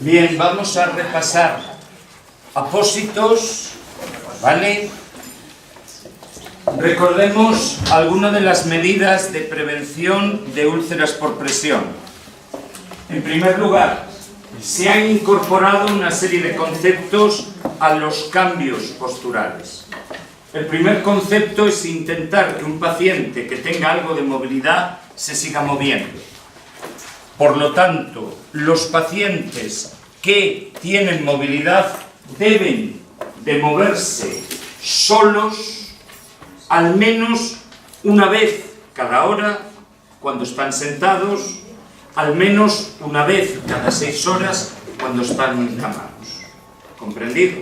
Bien, vamos a repasar apósitos, ¿vale? Recordemos algunas de las medidas de prevención de úlceras por presión. En primer lugar, se han incorporado una serie de conceptos a los cambios posturales. El primer concepto es intentar que un paciente que tenga algo de movilidad se siga moviendo. Por lo tanto, los pacientes que tienen movilidad deben de moverse solos al menos una vez cada hora cuando están sentados, al menos una vez cada 6 horas cuando están encamados. ¿Comprendido?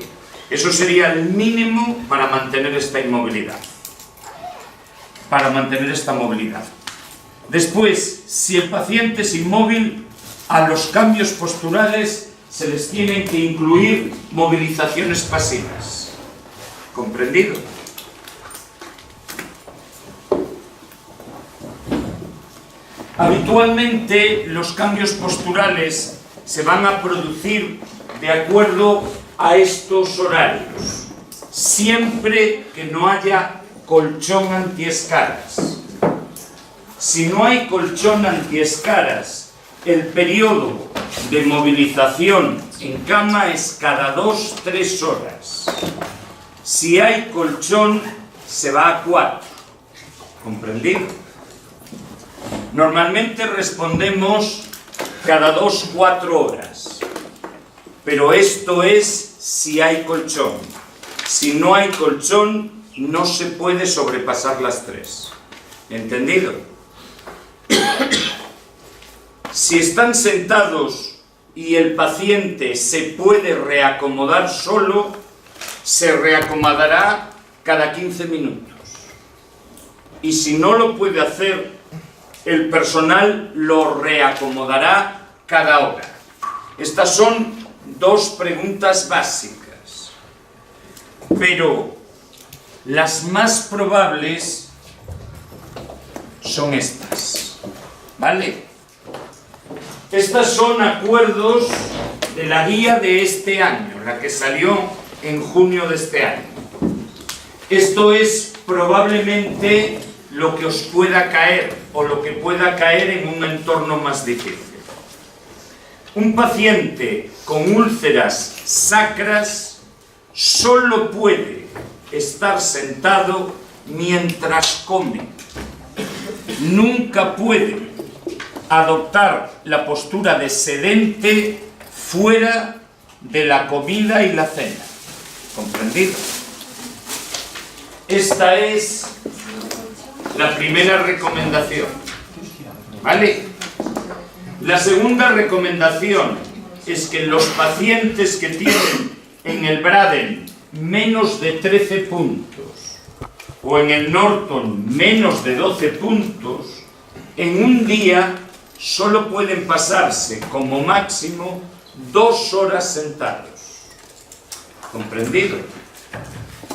Eso sería el mínimo para mantener esta inmovilidad. Para mantener esta movilidad. Después, si el paciente es inmóvil, a los cambios posturales se les tienen que incluir movilizaciones pasivas. ¿Comprendido? Habitualmente los cambios posturales se van a producir de acuerdo a estos horarios, siempre que no haya colchón antiescaras. Si no hay colchón antiescaras, el periodo de movilización en cama es cada 2-3 horas. Si hay colchón, se va a 4. ¿Comprendido? Normalmente respondemos cada 2-4 horas. Pero esto es si hay colchón. Si no hay colchón, no se puede sobrepasar las 3. ¿Entendido? Si están sentados y el paciente se puede reacomodar solo, se reacomodará cada 15 minutos. Y si no lo puede hacer, el personal lo reacomodará cada hora. Estas son 2 preguntas básicas. Pero las más probables son estas. ¿Vale? Estas son acuerdos de la guía de este año, la que salió en junio de este año. Esto es probablemente lo que os pueda caer o lo que pueda caer en un entorno más difícil. Un paciente con úlceras sacras solo puede estar sentado mientras come. Nunca puede adoptar la postura de sedente fuera de la comida y la cena. ¿Comprendido? Esta es la primera recomendación. ¿Vale? La segunda recomendación es que los pacientes que tienen en el Braden menos de 13 puntos o en el Norton menos de 12 puntos, en un día solo pueden pasarse como máximo 2 horas sentados. ¿Comprendido?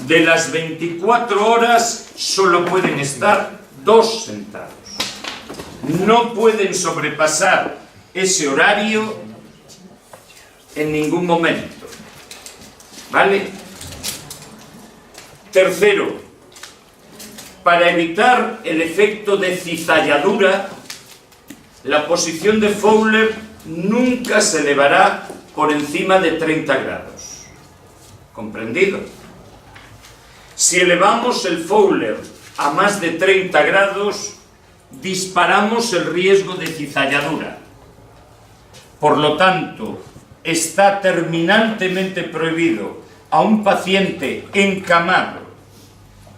De las 24 horas solo pueden estar 2 sentados. No pueden sobrepasar ese horario en ningún momento. ¿Vale? Tercero, para evitar el efecto de cizalladura, la posición de Fowler nunca se elevará por encima de 30 grados. ¿Comprendido? Si elevamos el Fowler a más de 30 grados, disparamos el riesgo de cizalladura. Por lo tanto, está terminantemente prohibido a un paciente encamado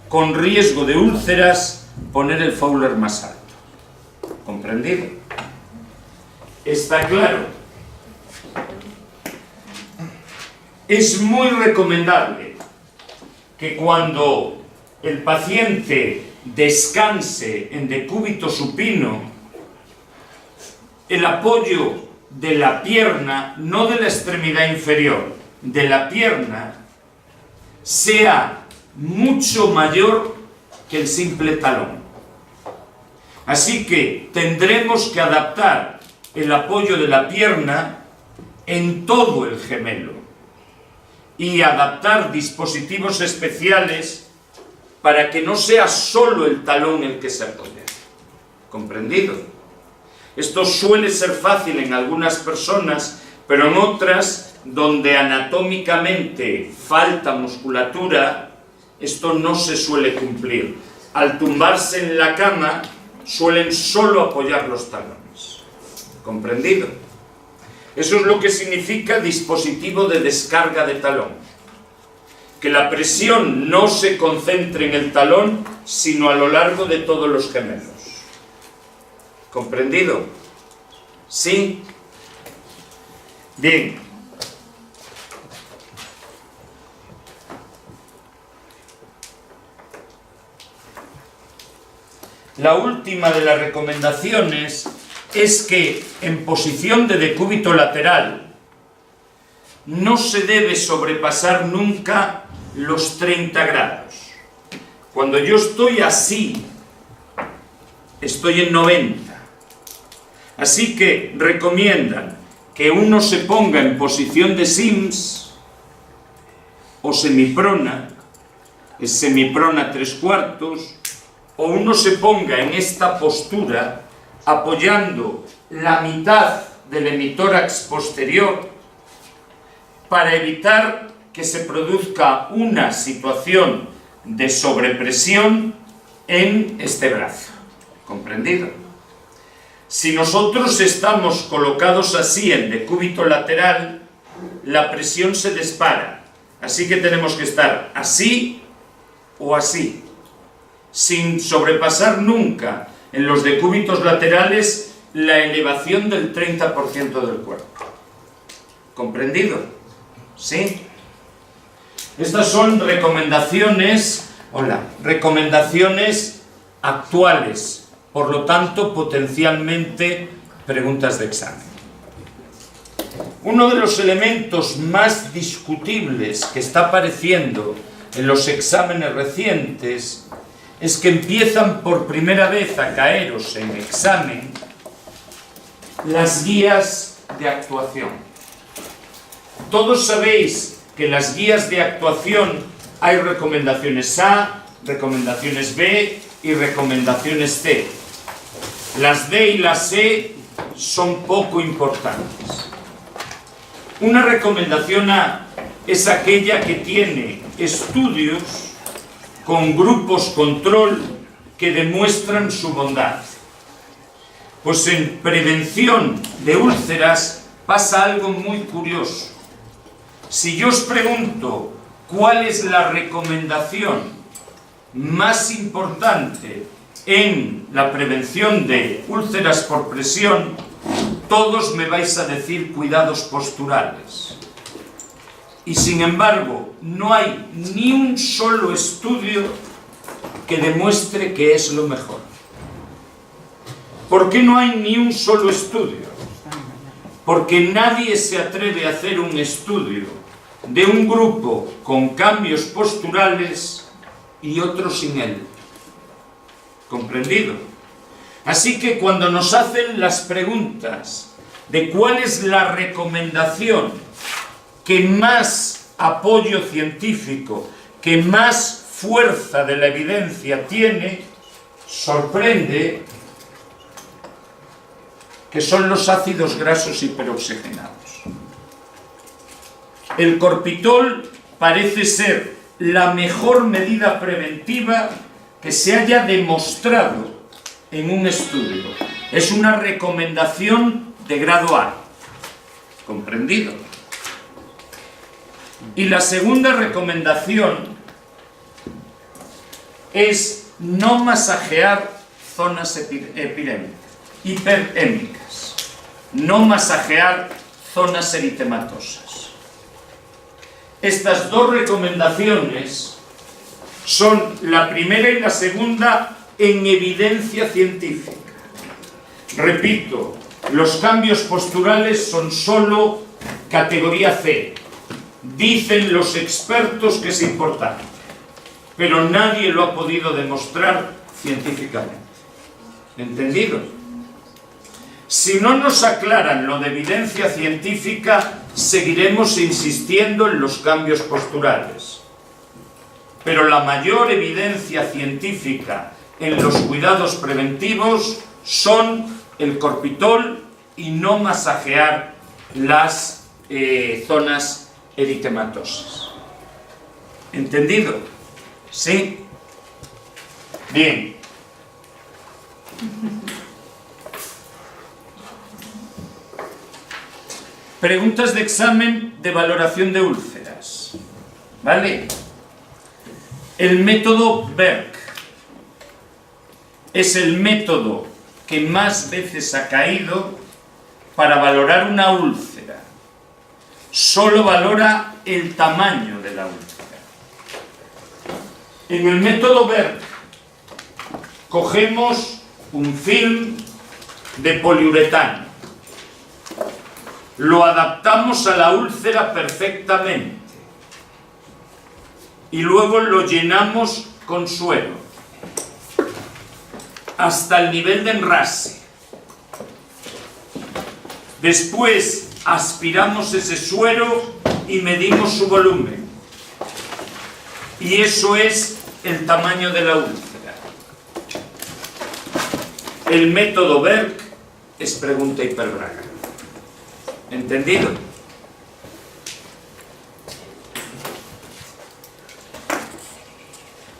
con riesgo de úlceras poner el Fowler más alto. ¿Comprendido? ¿Está claro? Es muy recomendable que cuando el paciente descanse en decúbito supino, el apoyo de la pierna, no de la extremidad inferior, de la pierna, sea mucho mayor que el simple talón. Así que tendremos que adaptar el apoyo de la pierna en todo el gemelo y adaptar dispositivos especiales para que no sea solo el talón el que se apoya. ¿Comprendido? Esto suele ser fácil en algunas personas, pero en otras, donde anatómicamente falta musculatura, esto no se suele cumplir. Al tumbarse en la cama, suelen solo apoyar los talones. ¿Comprendido? Eso es lo que significa dispositivo de descarga de talón. Que la presión no se concentre en el talón, sino a lo largo de todos los gemelos. ¿Comprendido? ¿Sí? Bien. La última de las recomendaciones es que en posición de decúbito lateral no se debe sobrepasar nunca los 30 grados. Cuando yo estoy así, estoy en 90. Así que recomiendan que uno se ponga en posición de Sims o semiprona, es semiprona 3/4, o uno se ponga en esta postura apoyando la mitad del hemitórax posterior para evitar que se produzca una situación de sobrepresión en este brazo. ¿Comprendido? Si nosotros estamos colocados así en decúbito lateral, la presión se dispara. Así que tenemos que estar así o así, sin sobrepasar nunca en los decúbitos laterales la elevación del 30% del cuerpo. ¿Comprendido? ¿Sí? Estas son recomendaciones actuales, por lo tanto, potencialmente preguntas de examen. Uno de los elementos más discutibles que está apareciendo en los exámenes recientes es que empiezan por primera vez a caeros en examen las guías de actuación. Todos sabéis que en las guías de actuación hay recomendaciones A, recomendaciones B y recomendaciones C. Las D y las E son poco importantes. Una recomendación A es aquella que tiene estudios con grupos control que demuestran su bondad. Pues en prevención de úlceras pasa algo muy curioso. Si yo os pregunto cuál es la recomendación más importante en la prevención de úlceras por presión, todos me vais a decir cuidados posturales. Y sin embargo, no hay ni un solo estudio que demuestre que es lo mejor. ¿Por qué no hay ni un solo estudio? Porque nadie se atreve a hacer un estudio de un grupo con cambios posturales y otro sin él. ¿Comprendido? Así que cuando nos hacen las preguntas de cuál es la recomendación que más apoyo científico, que más fuerza de la evidencia tiene, sorprende que son los ácidos grasos hiperoxigenados. El Corpitol parece ser la mejor medida preventiva que se haya demostrado en un estudio. Es una recomendación de grado A. ¿Comprendido? Y la segunda recomendación es no masajear zonas hiperémicas. No masajear zonas eritematosas. Estas dos recomendaciones son la primera y la segunda en evidencia científica. Repito, los cambios posturales son solo categoría C. Dicen los expertos que es importante, pero nadie lo ha podido demostrar científicamente. ¿Entendido? Si no nos aclaran lo de evidencia científica, seguiremos insistiendo en los cambios posturales. Pero la mayor evidencia científica en los cuidados preventivos son el corpitol y no masajear las zonas eritematosas. ¿Entendido? ¿Sí? Bien. Preguntas de examen de valoración de úlceras. ¿Vale? El método Berg es el método que más veces ha caído para valorar una úlcera. Solo valora el tamaño de la úlcera. En el método Berg cogemos un film de poliuretano, lo adaptamos a la úlcera perfectamente y luego lo llenamos con suero hasta el nivel de enrase. Después aspiramos ese suero y medimos su volumen. Y eso es el tamaño de la úlcera. El método Berg es pregunta hiperbraga. ¿Entendido?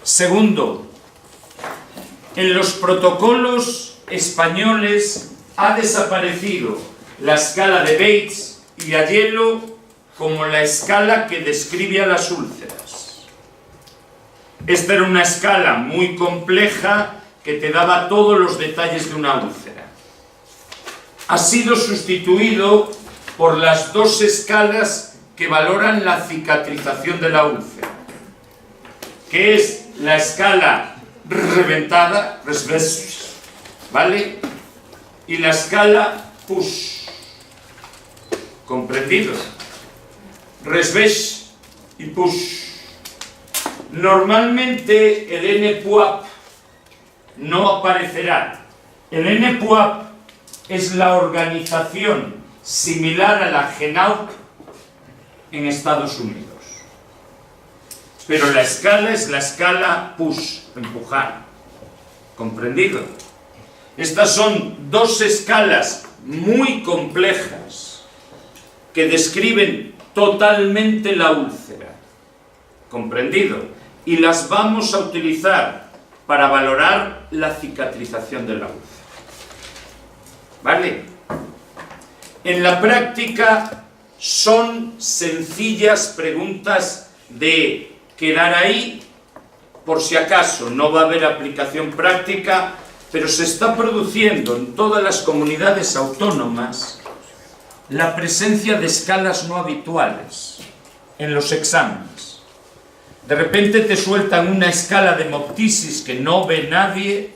Segundo, en los protocolos españoles ha desaparecido la escala de Bates y Aiello como la escala que describe a las úlceras. Esta era una escala muy compleja que te daba todos los detalles de una úlcera. Ha sido sustituido por las dos escalas que valoran la cicatrización de la úlcera, que es la escala reventada, ¿vale? Y la escala PUSH. ¿Comprendido? Resbesh y PUSH. Normalmente el NPUAP no aparecerá. El NPUAP es la organización similar a la GENAUC en Estados Unidos. Pero la escala es la escala PUSH, empujar. ¿Comprendido? Estas son dos escalas muy complejas que describen totalmente la úlcera. ¿Comprendido? Y las vamos a utilizar para valorar la cicatrización de la úlcera. ¿Vale? En la práctica son sencillas preguntas de quedar ahí, por si acaso no va a haber aplicación práctica, pero se está produciendo en todas las comunidades autónomas la presencia de escalas no habituales en los exámenes. De repente te sueltan una escala de hemoptisis que no ve nadie,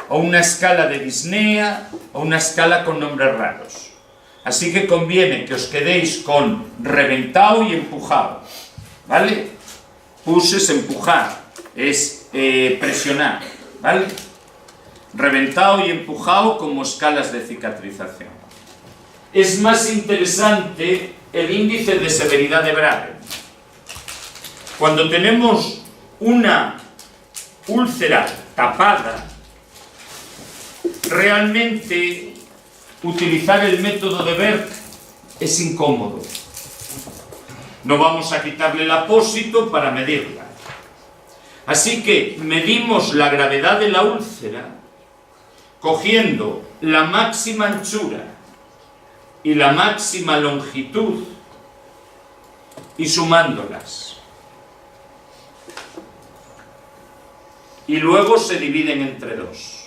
o una escala de disnea, o una escala con nombres raros. Así que conviene que os quedéis con reventado y empujado, ¿vale? Push es empujar, es presionar, ¿vale? Reventado y empujado como escalas de cicatrización. Es más interesante el índice de severidad de Braden. Cuando tenemos una úlcera tapada, realmente utilizar el método de Berg es incómodo. No vamos a quitarle el apósito para medirla. Así que medimos la gravedad de la úlcera cogiendo la máxima anchura y la máxima longitud y sumándolas. Y luego se dividen entre dos.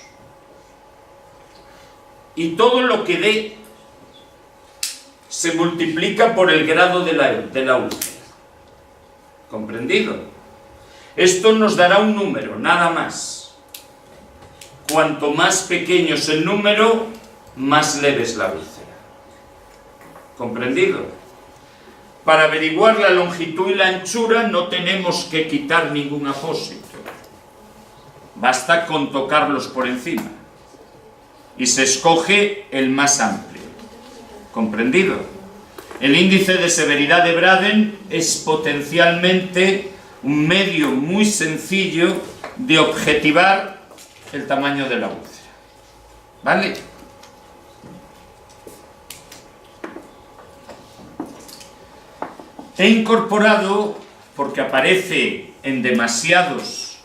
Y todo lo que dé se multiplica por el grado de la úlcera. ¿Comprendido? Esto nos dará un número, nada más. Cuanto más pequeño es el número, más leve es la úlcera. ¿Comprendido? Para averiguar la longitud y la anchura no tenemos que quitar ningún apósito. Basta con tocarlos por encima. y se escoge el más amplio. ¿Comprendido? El índice de severidad de Braden es potencialmente un medio muy sencillo de objetivar el tamaño de la úlcera. ¿Vale? He incorporado, porque aparece en demasiados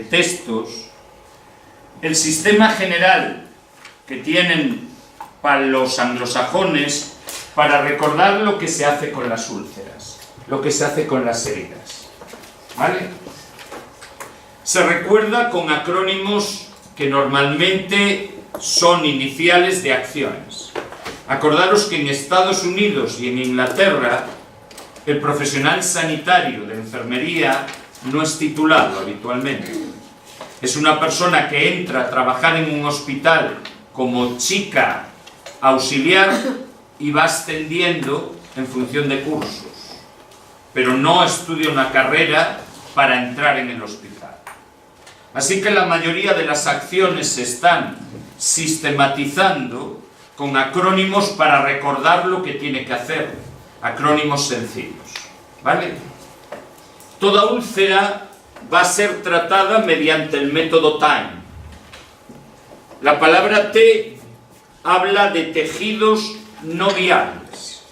textos, el sistema general que tienen para los anglosajones para recordar lo que se hace con las úlceras, lo que se hace con las heridas. ¿Vale? Se recuerda con acrónimos que normalmente son iniciales de acciones. Acordaros que en Estados Unidos y en Inglaterra el profesional sanitario de enfermería no es titulado habitualmente. Es una persona que entra a trabajar en un hospital como chica auxiliar y va ascendiendo en función de cursos, pero no estudia una carrera para entrar en el hospital. Así que la mayoría de las acciones se están sistematizando con acrónimos para recordar lo que tiene que hacer, acrónimos sencillos, ¿vale? Toda úlcera va a ser tratada mediante el método TIME. La palabra T habla de tejidos no viables,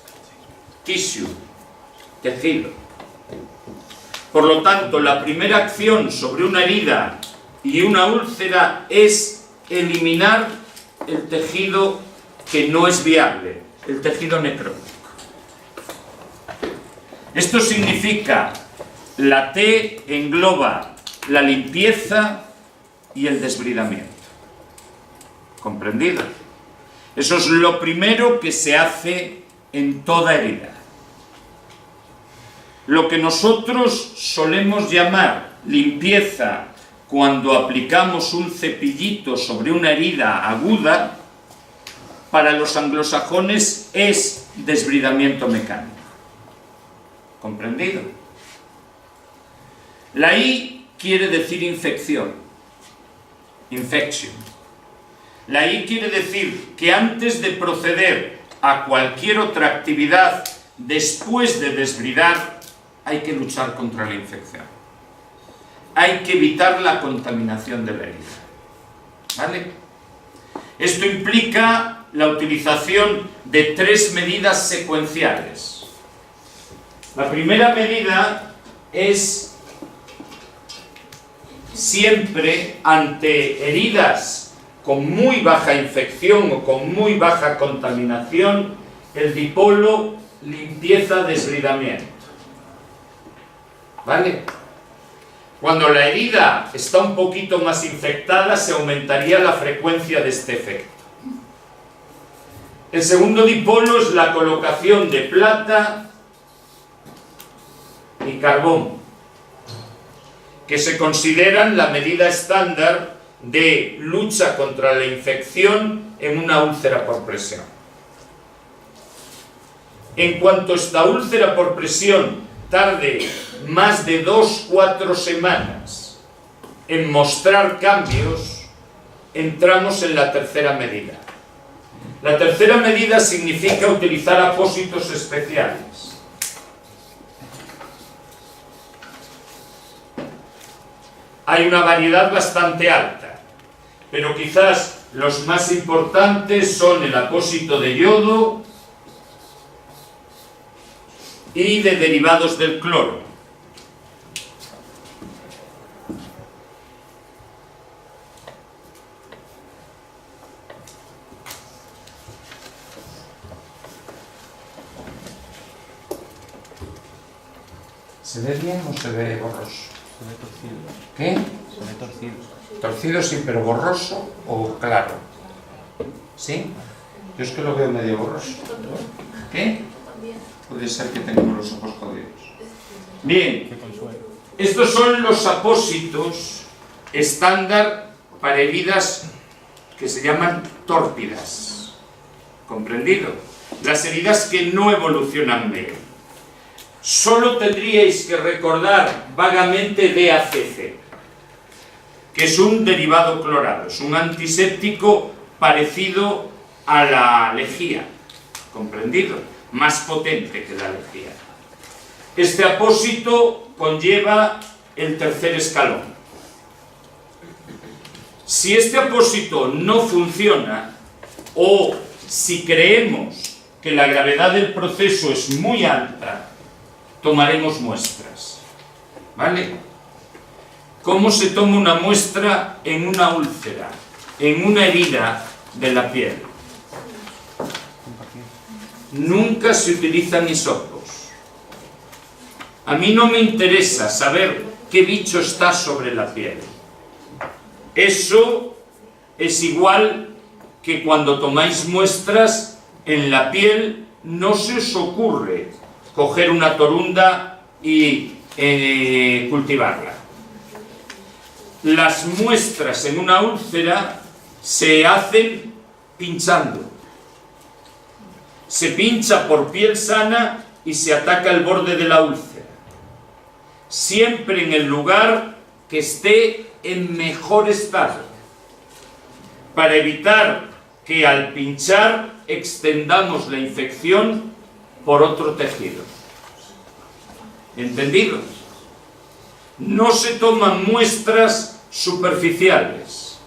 tissue, tejido. Por lo tanto, la primera acción sobre una herida y una úlcera es eliminar el tejido que no es viable, el tejido necrótico. Esto significa, la T engloba la limpieza y el desbridamiento. ¿Comprendido? Eso es lo primero que se hace en toda herida. Lo que nosotros solemos llamar limpieza cuando aplicamos un cepillito sobre una herida aguda, para los anglosajones es desbridamiento mecánico. ¿Comprendido? La I quiere decir infección, infection. La I quiere decir que antes de proceder a cualquier otra actividad después de desbridar, hay que luchar contra la infección. Hay que evitar la contaminación de la herida. ¿Vale? Esto implica la utilización de 3 medidas secuenciales. La primera medida es siempre ante heridas con muy baja infección o con muy baja contaminación, el dipolo limpieza-desbridamiento. ¿Vale? Cuando la herida está un poquito más infectada, se aumentaría la frecuencia de este efecto. El segundo dipolo es la colocación de plata y carbón, que se consideran la medida estándar de lucha contra la infección en una úlcera por presión. En cuanto esta úlcera por presión tarde más de 2-4 semanas en mostrar cambios, entramos en la tercera medida. La tercera medida significa utilizar apósitos especiales. Hay una variedad bastante alta, pero quizás los más importantes son el apósito de yodo y de derivados del cloro. ¿Se ve bien o se ve borroso? Se ve torcido. ¿Qué? Se ve torcido. Torcido sí, pero borroso o claro. ¿Sí? Yo es que lo veo medio borroso. ¿Qué? Puede ser que tengamos los ojos jodidos. Bien, Qué consuelo. estos son los apósitos estándar para heridas que se llaman tórpidas. ¿Comprendido? Las heridas que no evolucionan bien. Solo tendríais que recordar vagamente DACC, que es un derivado clorado, es un antiséptico parecido a la lejía, ¿comprendido? Más potente que la lejía. Este apósito conlleva el tercer escalón. Si este apósito no funciona, o si creemos que la gravedad del proceso es muy alta, tomaremos muestras, ¿vale? ¿Cómo se toma una muestra en una úlcera, en una herida de la piel? Nunca se utilizan hisopos. A mí no me interesa saber qué bicho está sobre la piel. Eso es igual que cuando tomáis muestras en la piel, no se os ocurre coger una torunda y cultivarla. Las muestras en una úlcera se hacen pinchando. Se pincha por piel sana y se ataca el borde de la úlcera. Siempre en el lugar que esté en mejor estado, para evitar que al pinchar extendamos la infección por otro tejido. ¿Entendido? No se toman muestras superficiales.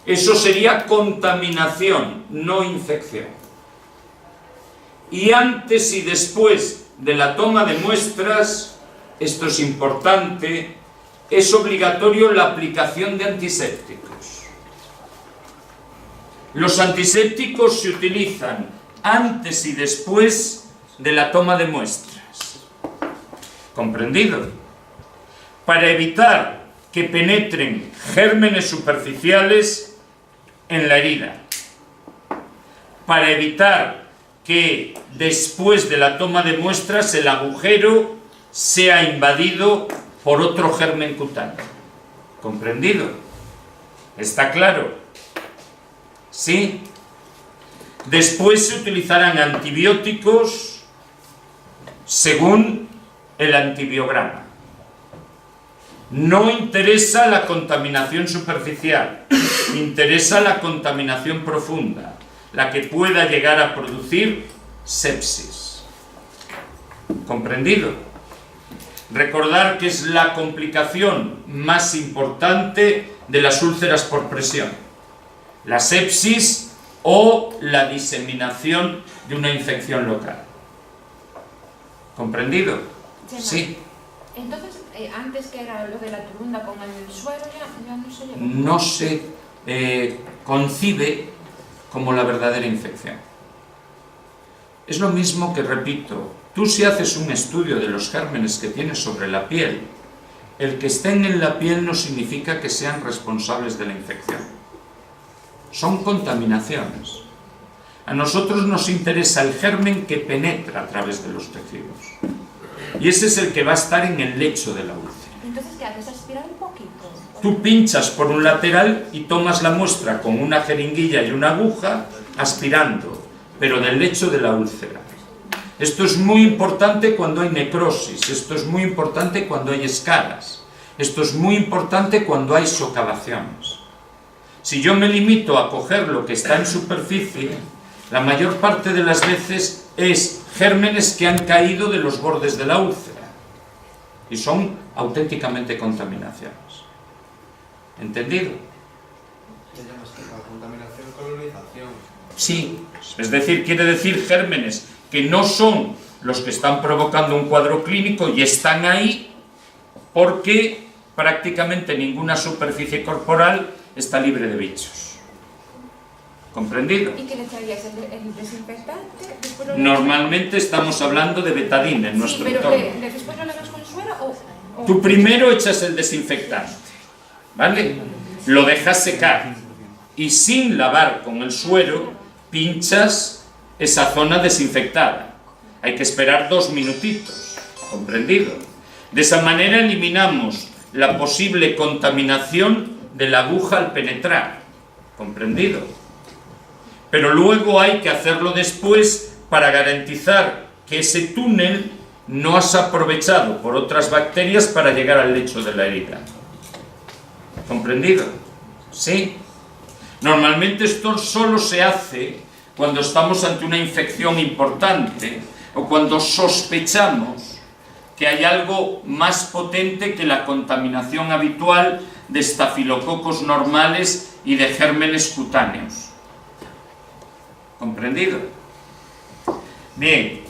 Eso sería contaminación, no infección. Y antes y después de la toma de muestras, esto es importante, es obligatorio la aplicación de antisépticos. Los antisépticos se utilizan antes y después de la toma de muestras. ¿Comprendido? Para evitar que penetren gérmenes superficiales en la herida. Para evitar que después de la toma de muestras el agujero sea invadido por otro germen cutáneo. ¿Comprendido? ¿Está claro? ¿Sí? Después se utilizarán antibióticos según el antibiograma. No interesa la contaminación superficial, interesa la contaminación profunda, la que pueda llegar a producir sepsis. ¿Comprendido? Recordar que es la complicación más importante de las úlceras por presión, la sepsis o la diseminación de una infección local. ¿Comprendido? Sí. Entonces, antes que era lo de la torunda con el suero, ya no se lleva. No se concibe como la verdadera infección. Es lo mismo que, repito, tú si haces un estudio de los gérmenes que tienes sobre la piel, el que estén en la piel no significa que sean responsables de la infección. Son contaminaciones. A nosotros nos interesa el germen que penetra a través de los tejidos. Y ese es el que va a estar en el lecho de la úlcera. Entonces, ¿qué haces? ¿Aspirar un poquito? Tú pinchas por un lateral y tomas la muestra con una jeringuilla y una aguja, aspirando, pero del lecho de la úlcera. Esto es muy importante cuando hay necrosis, esto es muy importante cuando hay escaras, esto es muy importante cuando hay socavaciones. Si yo me limito a coger lo que está en superficie, la mayor parte de las veces es gérmenes que han caído de los bordes de la úlcera y son auténticamente contaminaciones. ¿Entendido? ¿Qué llamas contaminación, colonización? Sí, es decir, quiere decir gérmenes que no son los que están provocando un cuadro clínico y están ahí porque prácticamente ninguna superficie corporal está libre de bichos. ¿Comprendido? ¿Y qué le echarías? ¿El desinfectante? Normalmente estamos hablando de betadine en nuestro entorno. Sí, pero ¿después lo lavas con suero o...? Tú primero echas el desinfectante, ¿vale? Lo dejas secar y sin lavar con el suero pinchas esa zona desinfectada. Hay que esperar 2 minutitos, ¿comprendido? De esa manera eliminamos la posible contaminación de la aguja al penetrar, ¿comprendido? Pero luego hay que hacerlo después para garantizar que ese túnel no has aprovechado por otras bacterias para llegar al lecho de la herida. ¿Comprendido? ¿Sí? Normalmente esto solo se hace cuando estamos ante una infección importante o cuando sospechamos que hay algo más potente que la contaminación habitual de estafilococos normales y de gérmenes cutáneos. ¿Comprendido? Bien.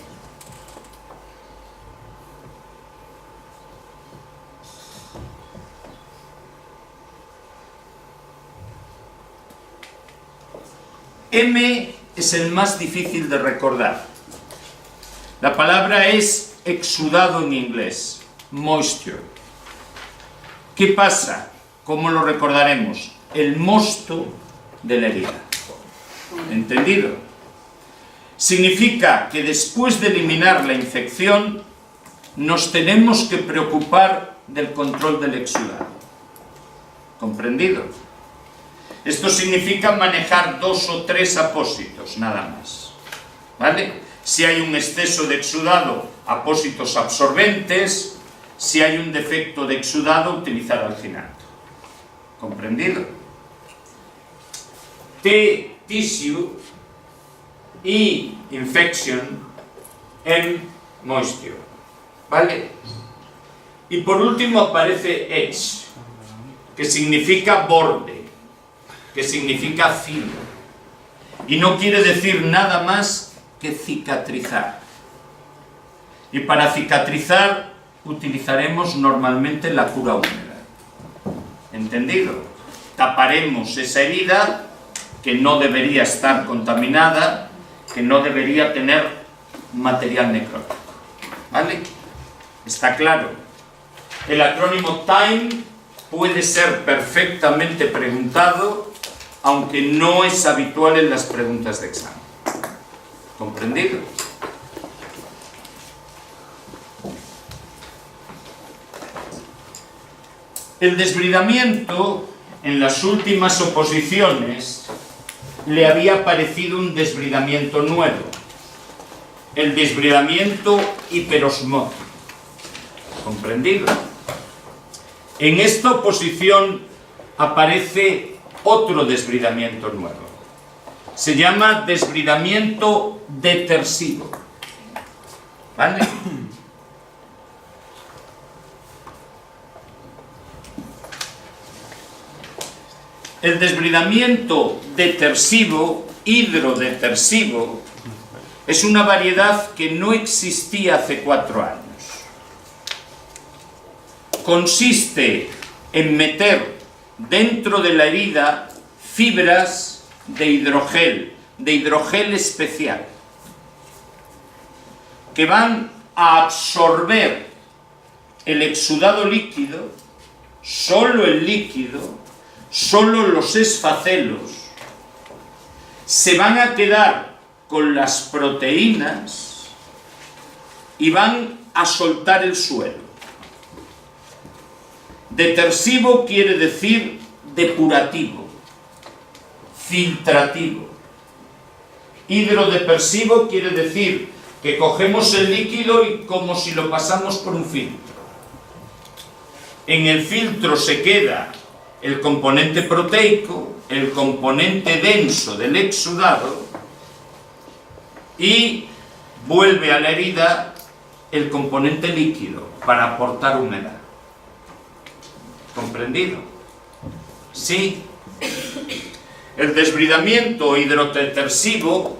M es el más difícil de recordar. La palabra es exudado en inglés, moisture. ¿Qué pasa? ¿Cómo lo recordaremos? El mosto de la herida. ¿Entendido? Significa que después de eliminar la infección, nos tenemos que preocupar del control del exudado. ¿Comprendido? Esto significa manejar 2 o 3 apósitos, nada más. ¿Vale? Si hay un exceso de exudado, apósitos absorbentes. Si hay un defecto de exudado, utilizar alginato. ¿Comprendido? T, tissue, E, infection, M, moisture. ¿Vale? Y por último aparece edge, que significa borde, que significa filo. Y no quiere decir nada más que cicatrizar. Y para cicatrizar utilizaremos normalmente la cura húmeda. ¿Entendido? Taparemos esa herida que no debería estar contaminada, que no debería tener material necrótico. ¿Vale? ¿Está claro? El acrónimo TIME puede ser perfectamente preguntado, aunque no es habitual en las preguntas de examen. ¿Comprendido? El desbridamiento, en las últimas oposiciones, le había parecido un desbridamiento nuevo. El desbridamiento hiperosmótico. ¿Comprendido? En esta oposición aparece otro desbridamiento nuevo. Se llama desbridamiento detersivo. ¿Vale? El desbridamiento detersivo, hidrodetersivo, es una variedad que no existía hace 4 años. Consiste en meter dentro de la herida fibras de hidrogel especial, que van a absorber el exudado líquido, solo el líquido, solo los esfacelos, se van a quedar con las proteínas y van a soltar el suelo. Detersivo quiere decir depurativo, filtrativo. Hidrodepersivo quiere decir que cogemos el líquido y como si lo pasamos por un filtro. En el filtro se queda el componente proteico, el componente denso del exudado, y vuelve a la herida el componente líquido para aportar humedad. ¿Comprendido? Sí. El desbridamiento hidrodetersivo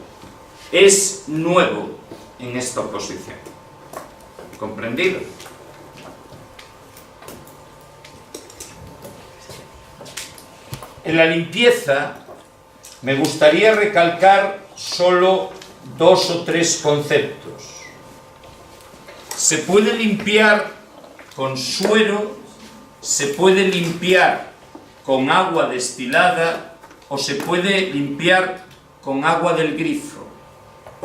es nuevo en esta oposición. ¿Comprendido? En la limpieza me gustaría recalcar solo 2 o 3 conceptos. Se puede limpiar con suero, se puede limpiar con agua destilada o se puede limpiar con agua del grifo,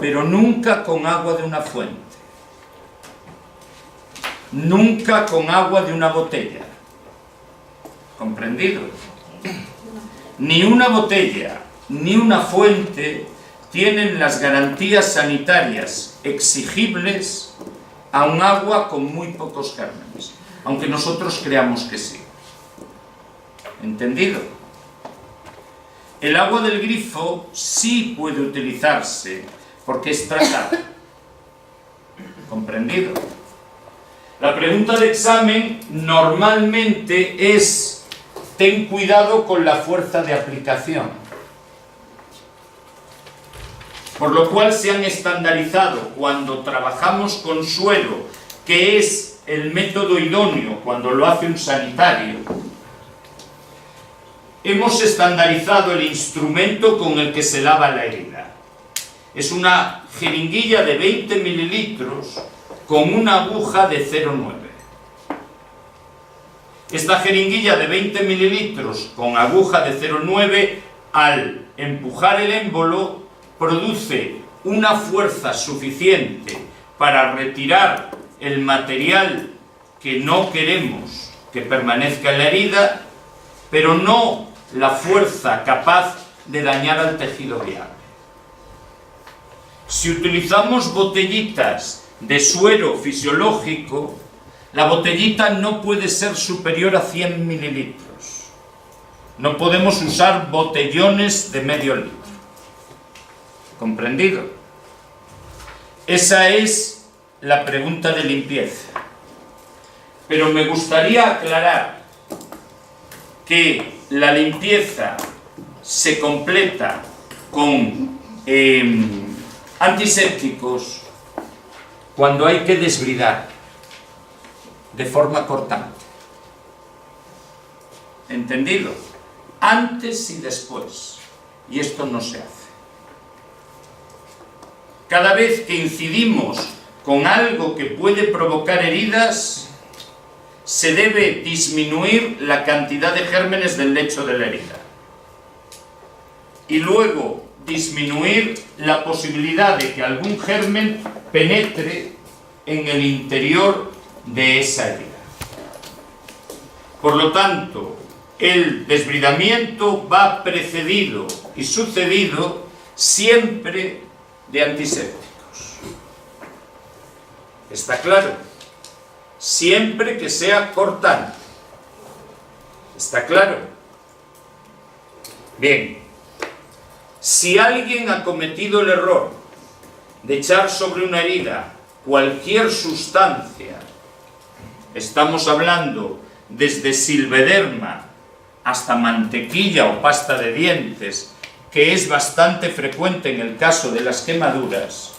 pero nunca con agua de una fuente, nunca con agua de una botella. ¿Comprendido? Ni una botella ni una fuente tienen las garantías sanitarias exigibles a un agua con muy pocos gérmenes, aunque nosotros creamos que sí. ¿Entendido? El agua del grifo sí puede utilizarse porque es tratada. ¿Comprendido? La pregunta de examen normalmente es: ten cuidado con la fuerza de aplicación. Por lo cual se han estandarizado cuando trabajamos con suelo, que es el método idóneo cuando lo hace un sanitario. Hemos estandarizado el instrumento con el que se lava la herida. Es una jeringuilla de 20 mililitros con una aguja de 0,9. Esta jeringuilla de 20 mililitros con aguja de 0,9, al empujar el émbolo, produce una fuerza suficiente para retirar el material que no queremos que permanezca en la herida, pero no la fuerza capaz de dañar al tejido viable. Si utilizamos botellitas de suero fisiológico, la botellita no puede ser superior a 100 mililitros. No podemos usar botellones de medio litro. ¿Comprendido? Esa es la pregunta de limpieza. Pero me gustaría aclarar que la limpieza se completa con antisépticos cuando hay que desbridar de forma cortante. ¿Entendido? Antes y después. Y esto no se hace. Cada vez que incidimos con algo que puede provocar heridas, se debe disminuir la cantidad de gérmenes del lecho de la herida. Y luego disminuir la posibilidad de que algún germen penetre en el interior de esa herida. Por lo tanto, el desbridamiento va precedido y sucedido siempre de antisépticos. ¿Está claro? Siempre que sea cortante. ¿Está claro? Bien. Si alguien ha cometido el error de echar sobre una herida cualquier sustancia, estamos hablando desde silvederma hasta mantequilla o pasta de dientes, que es bastante frecuente en el caso de las quemaduras,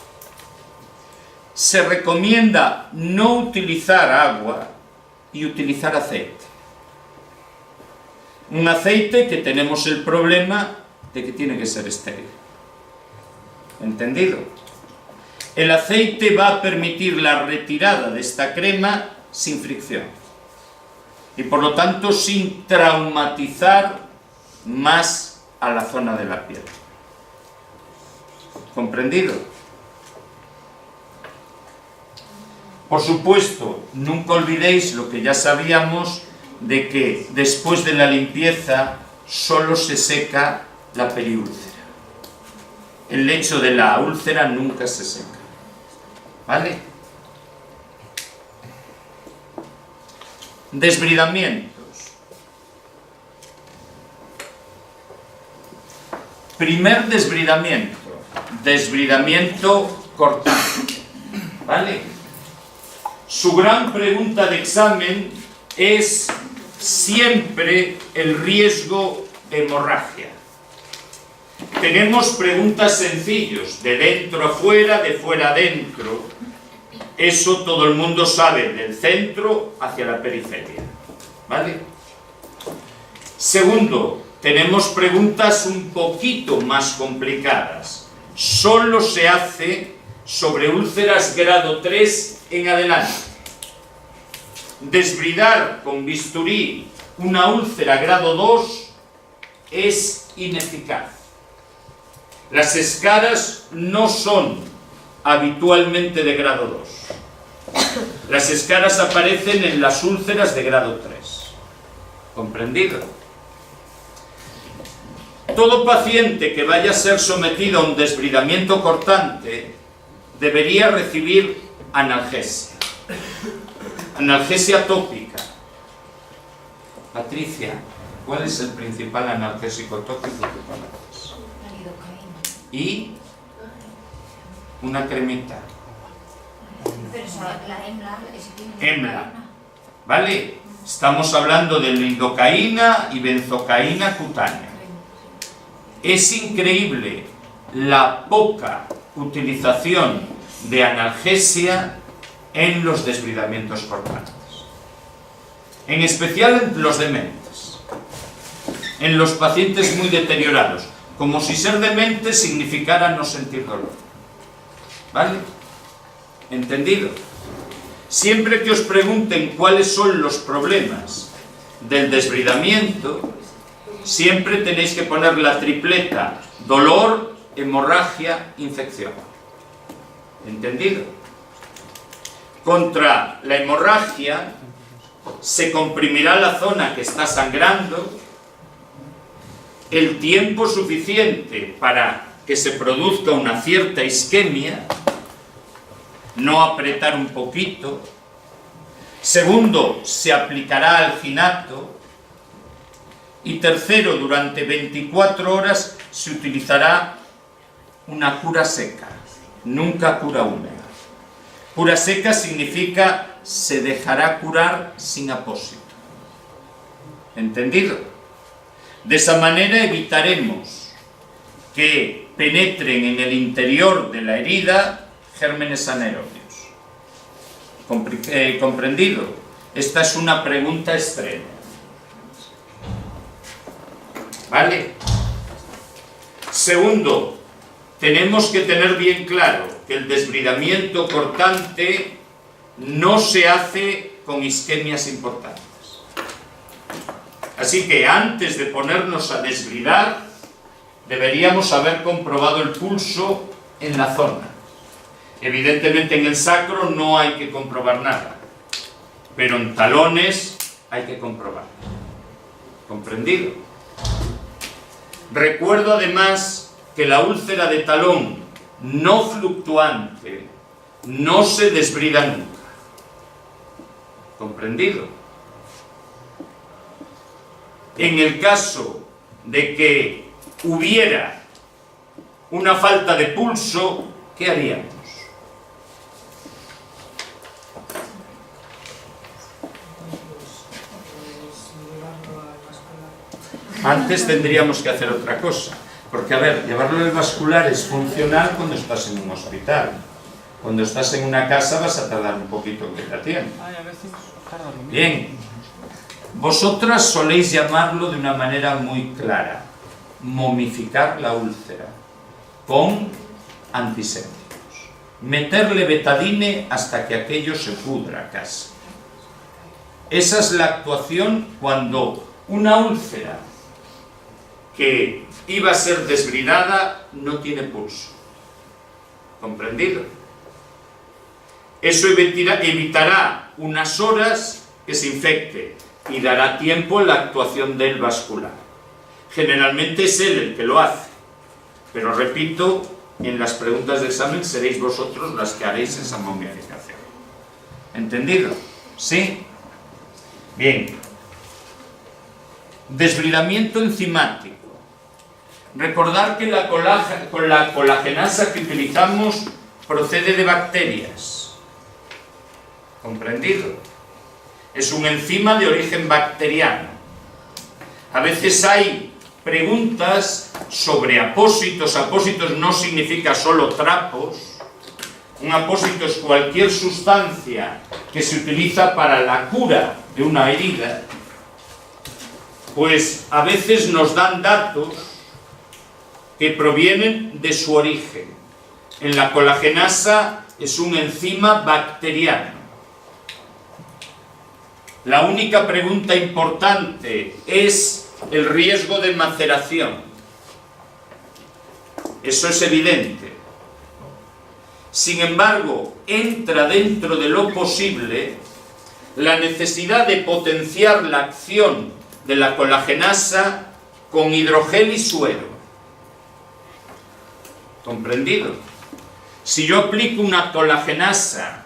se recomienda no utilizar agua y utilizar aceite. Un aceite que tenemos el problema de que tiene que ser estéril. ¿Entendido? El aceite va a permitir la retirada de esta crema sin fricción y por lo tanto sin traumatizar más a la zona de la piel. ¿Comprendido? Por supuesto, nunca olvidéis lo que ya sabíamos, de que después de la limpieza solo se seca la periúlcera. El lecho de la úlcera nunca se seca. ¿Vale? Desbridamientos. Primer desbridamiento. Desbridamiento cortante. ¿Vale? Su gran pregunta de examen es siempre el riesgo de hemorragia. Tenemos preguntas sencillas, de dentro a fuera, de fuera a dentro. Eso todo el mundo sabe, del centro hacia la periferia. ¿Vale? Segundo, tenemos preguntas un poquito más complicadas. Solo se hace sobre úlceras grado 3 en adelante. Desbridar con bisturí una úlcera grado 2 es ineficaz. Las escaras no son habitualmente de grado 2. Las escaras aparecen en las úlceras de grado 3. ¿Comprendido? Todo paciente que vaya a ser sometido a un desbridamiento cortante debería recibir analgesia. Analgesia tópica. Patricia, ¿Cuál es el principal analgésico tópico que conoces? La lidocaína. Y una cremita. Pero eso, la hembra, ese tiene Hembra. lidocaína. ¿Vale? Estamos hablando de lidocaína y benzocaína cutánea. Es increíble la poca utilización de analgesia en los desbridamientos cortantes. En especial en los dementes. En los pacientes muy deteriorados. Como si ser demente significara no sentir dolor. ¿Vale? ¿Entendido? Siempre que os pregunten cuáles son los problemas del desbridamiento, siempre tenéis que poner la tripleta: dolor, hemorragia, infección. ¿Entendido? Contra la hemorragia se comprimirá la zona que está sangrando el tiempo suficiente para que se produzca una cierta isquemia, no apretar un poquito. Segundo, se aplicará alginato. Y tercero, durante 24 horas se utilizará una cura seca, nunca cura húmeda. Cura seca significa se dejará curar sin apósito. ¿Entendido? De esa manera evitaremos que penetren en el interior de la herida gérmenes anaerobios. ¿Comprendido? Esta es una pregunta extrema. ¿Vale? Segundo, tenemos que tener bien claro que el desbridamiento cortante no se hace con isquemias importantes. Así que antes de ponernos a desbridar, deberíamos haber comprobado el pulso en la zona. Evidentemente en el sacro no hay que comprobar nada, pero en talones hay que comprobar. ¿Comprendido? Recuerdo además que la úlcera de talón no fluctuante no se desbrida nunca. ¿Comprendido? En el caso de que hubiera una falta de pulso, ¿qué haríamos? Antes tendríamos que hacer otra cosa, porque a ver, llevarlo al vascular es funcional cuando estás en un hospital. Cuando estás en una casa vas a tardar un poquito en que te atiendan. Bien, vosotras soléis llamarlo de una manera muy clara: momificar la úlcera con antisépticos. Meterle betadine hasta que aquello se pudra casi. Esa es la actuación cuando una úlcera que iba a ser desbridada no tiene pulso. ¿Comprendido? Eso evitará unas horas que se infecte y dará tiempo en la actuación del vascular. Generalmente es él el que lo hace, pero repito, en las preguntas de examen seréis vosotros las que haréis esa momificación. ¿Entendido? ¿Sí? Bien. Desbridamiento enzimático. Recordar que la colagenasa que utilizamos procede de bacterias. ¿Comprendido? Es un enzima de origen bacteriano. A veces hay preguntas sobre apósitos. Apósitos no significa solo trapos. Un apósito es cualquier sustancia que se utiliza para la cura de una herida. Pues a veces nos dan datos que provienen de su origen. En la colagenasa es un enzima bacteriano. La única pregunta importante es el riesgo de maceración. Eso es evidente. Sin embargo, entra dentro de lo posible la necesidad de potenciar la acción de la colagenasa con hidrogel y suero. ¿Comprendido? Si yo aplico una colagenasa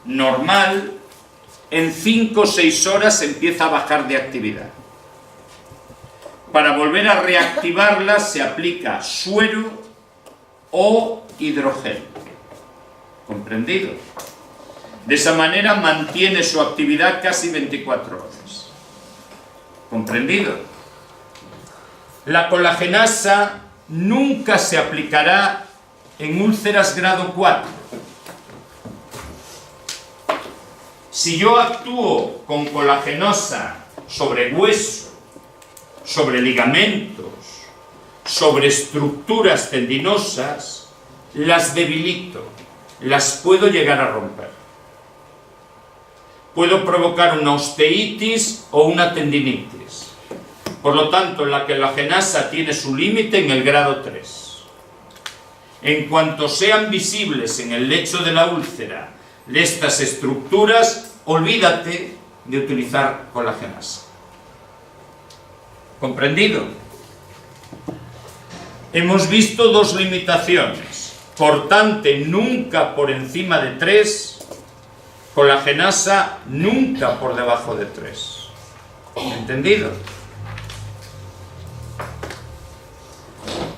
normal, en 5 o 6 horas empieza a bajar de actividad. Para volver a reactivarla se aplica suero o hidrogel. ¿Comprendido? De esa manera mantiene su actividad casi 24 horas. ¿Comprendido? La colagenasa nunca se aplicará en úlceras grado 4. Si yo actúo con colagenosa sobre hueso, sobre ligamentos, sobre estructuras tendinosas, las debilito, las puedo llegar a romper. Puedo provocar una osteitis o una tendinitis. Por lo tanto, la colagenasa tiene su límite en el grado 3. En cuanto sean visibles en el lecho de la úlcera estas estructuras, olvídate de utilizar colagenasa. ¿Comprendido? Hemos visto dos limitaciones: cortante nunca por encima de 3, colagenasa nunca por debajo de 3. ¿Entendido?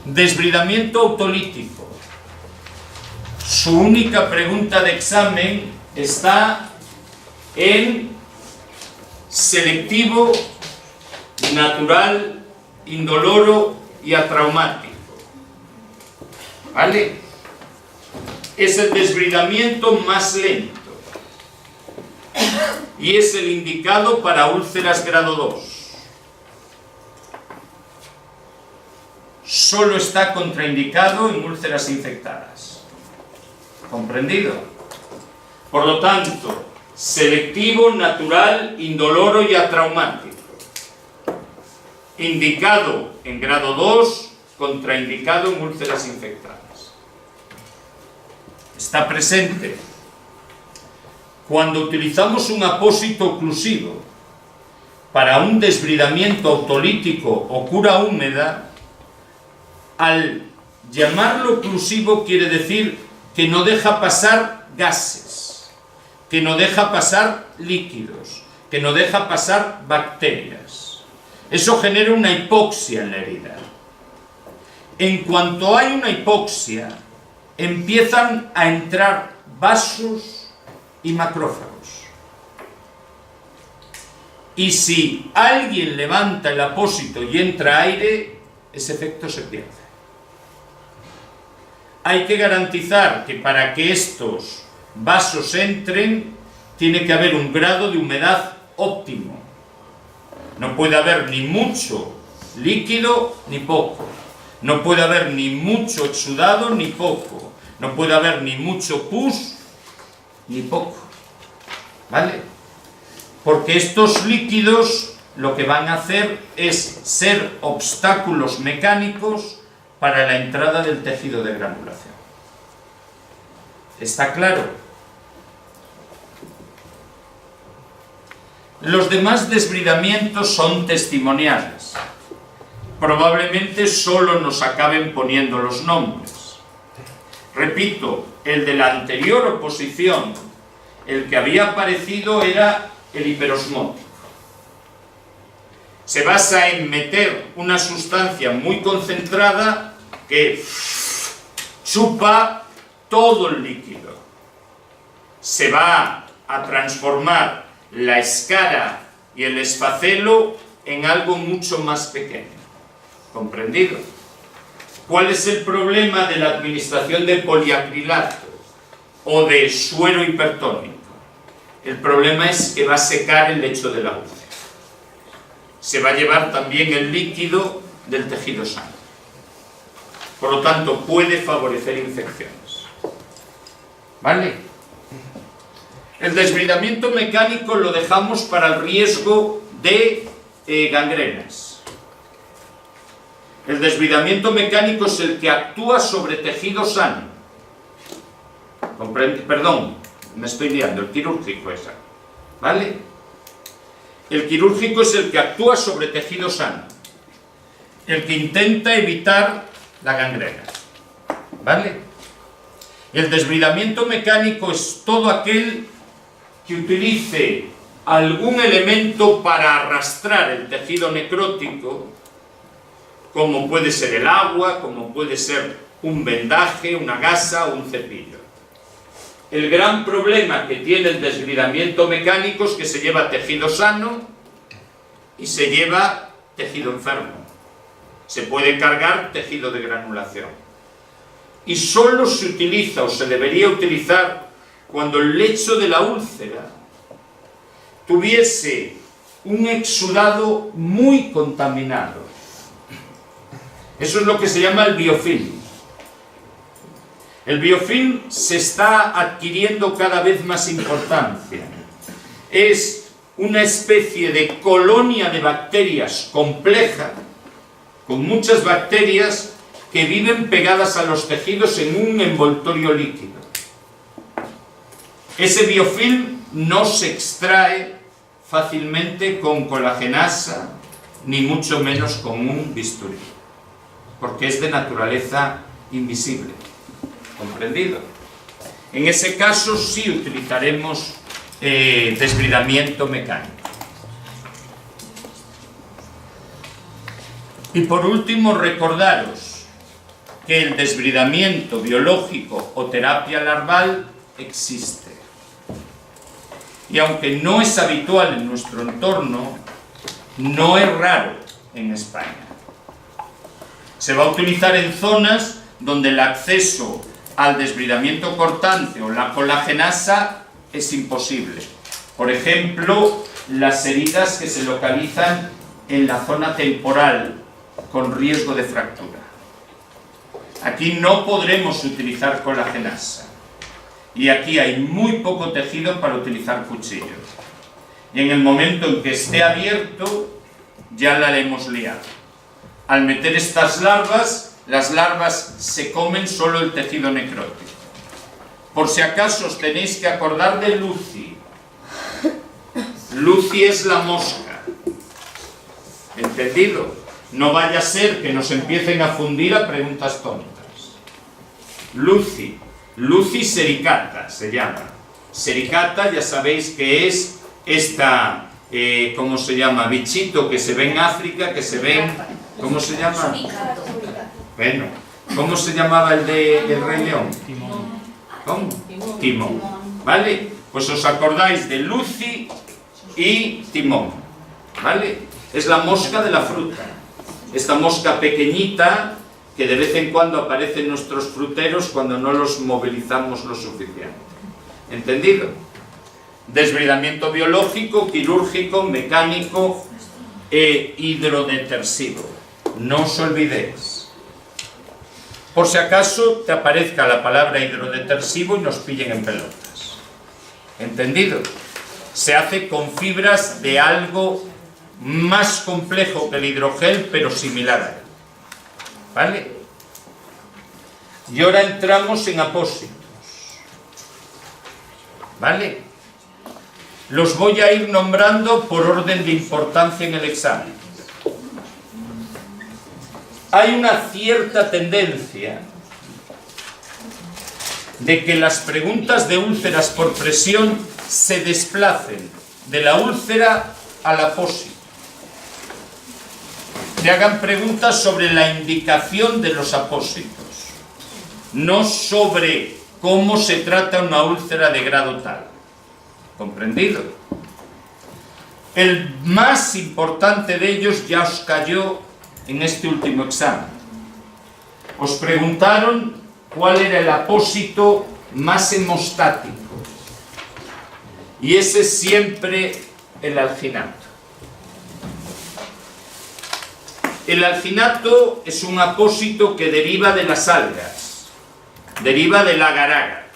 Desbridamiento autolítico. Su única pregunta de examen está en selectivo, natural, indoloro y atraumático. ¿Vale? Es el desbridamiento más lento y es el indicado para úlceras grado 2. Solo está contraindicado en úlceras infectadas. ¿Comprendido? Por lo tanto, selectivo, natural, indoloro y atraumático. Indicado en grado 2, contraindicado en úlceras infectadas. Está presente. Cuando utilizamos un apósito oclusivo para un desbridamiento autolítico o cura húmeda, al llamarlo oclusivo quiere decir que no deja pasar gases, que no deja pasar líquidos, que no deja pasar bacterias. Eso genera una hipoxia en la herida. En cuanto hay una hipoxia, empiezan a entrar vasos y macrófagos. Y si alguien levanta el apósito y entra aire, ese efecto se pierde. Hay que garantizar que para que estos vasos entren, tiene que haber un grado de humedad óptimo. No puede haber ni mucho líquido ni poco. No puede haber ni mucho exudado ni poco. No puede haber ni mucho pus ni poco. ¿Vale? Porque estos líquidos lo que van a hacer es ser obstáculos mecánicos para la entrada del tejido de granulación. ¿Está claro? Los demás desbridamientos son testimoniales. Probablemente solo nos acaben poniendo los nombres. Repito, el de la anterior oposición, el que había aparecido era el hiperosmótico. Se basa en meter una sustancia muy concentrada que chupa todo el líquido. Se va a transformar la escara y el esfacelo en algo mucho más pequeño. ¿Comprendido? ¿Cuál es el problema de la administración de poliacrilato o de suero hipertónico? El problema es que va a secar el lecho de la úlcera. Se va a llevar también el líquido del tejido sano. Por lo tanto, puede favorecer infecciones. ¿Vale? El desbridamiento mecánico lo dejamos para el riesgo de gangrenas. El desbridamiento mecánico es el que actúa sobre tejido sano. Perdón, me estoy liando, el quirúrgico es. ¿Vale? El quirúrgico es el que actúa sobre tejido sano, el que intenta evitar la gangrena. ¿Vale? El desbridamiento mecánico es todo aquel que utilice algún elemento para arrastrar el tejido necrótico como puede ser el agua, como puede ser un vendaje, una gasa o un cepillo. El gran problema que tiene el desbridamiento mecánico es que se lleva tejido sano y se lleva tejido enfermo. Se puede cargar tejido de granulación. Y solo se utiliza o se debería utilizar cuando el lecho de la úlcera tuviese un exudado muy contaminado. Eso es lo que se llama el biofilm. El biofilm se está adquiriendo cada vez más importancia. Es una especie de colonia de bacterias compleja, con muchas bacterias que viven pegadas a los tejidos en un envoltorio líquido. Ese biofilm no se extrae fácilmente con colagenasa, ni mucho menos con un bisturí, porque es de naturaleza invisible. ¿Comprendido? En ese caso sí utilizaremos desbridamiento mecánico. Y por último, recordaros que el desbridamiento biológico o terapia larval existe. Y aunque no es habitual en nuestro entorno, no es raro en España. Se va a utilizar en zonas donde el acceso al desbridamiento cortante o la colagenasa es imposible. Por ejemplo, las heridas que se localizan en la zona temporal con riesgo de fractura. Aquí no podremos utilizar colagenasa. Y aquí hay muy poco tejido para utilizar cuchillos. Y en el momento en que esté abierto, ya la hemos liado. Al meter estas larvas, las larvas se comen solo el tejido necrótico. Por si acaso os tenéis que acordar de Lucy. Lucy es la mosca. ¿Entendido? No vaya a ser que nos empiecen a fundir a preguntas tontas. Lucy. Lucy sericata se llama. Sericata ya sabéis que es esta, ¿cómo se llama? Bichito que se ve en África, que se ve en, ¿cómo se llama? Bueno, ¿cómo se llamaba el de El Rey León? Timón. ¿Cómo? Timón. ¿Vale? Pues os acordáis de Lucy y Timón. ¿Vale? Es la mosca de la fruta. Esta mosca pequeñita que de vez en cuando aparece en nuestros fruteros cuando no los movilizamos lo suficiente. ¿Entendido? Desbridamiento biológico, quirúrgico, mecánico e hidrodetersivo. No os olvidéis. Por si acaso te aparezca la palabra hidrodetersivo y nos pillen en pelotas. ¿Entendido? Se hace con fibras de algo más complejo que el hidrogel, pero similar a él. ¿Vale? Y ahora entramos en apósitos. ¿Vale? Los voy a ir nombrando por orden de importancia en el examen. Hay una cierta tendencia de que las preguntas de úlceras por presión se desplacen de la úlcera al apósito. Te hagan preguntas sobre la indicación de los apósitos, no sobre cómo se trata una úlcera de grado tal. ¿Comprendido? El más importante de ellos ya os cayó en este último examen. Os preguntaron cuál era el apósito más hemostático. Y ese es siempre el alginato. El alginato es un apósito que deriva de las algas, deriva del agar-agar.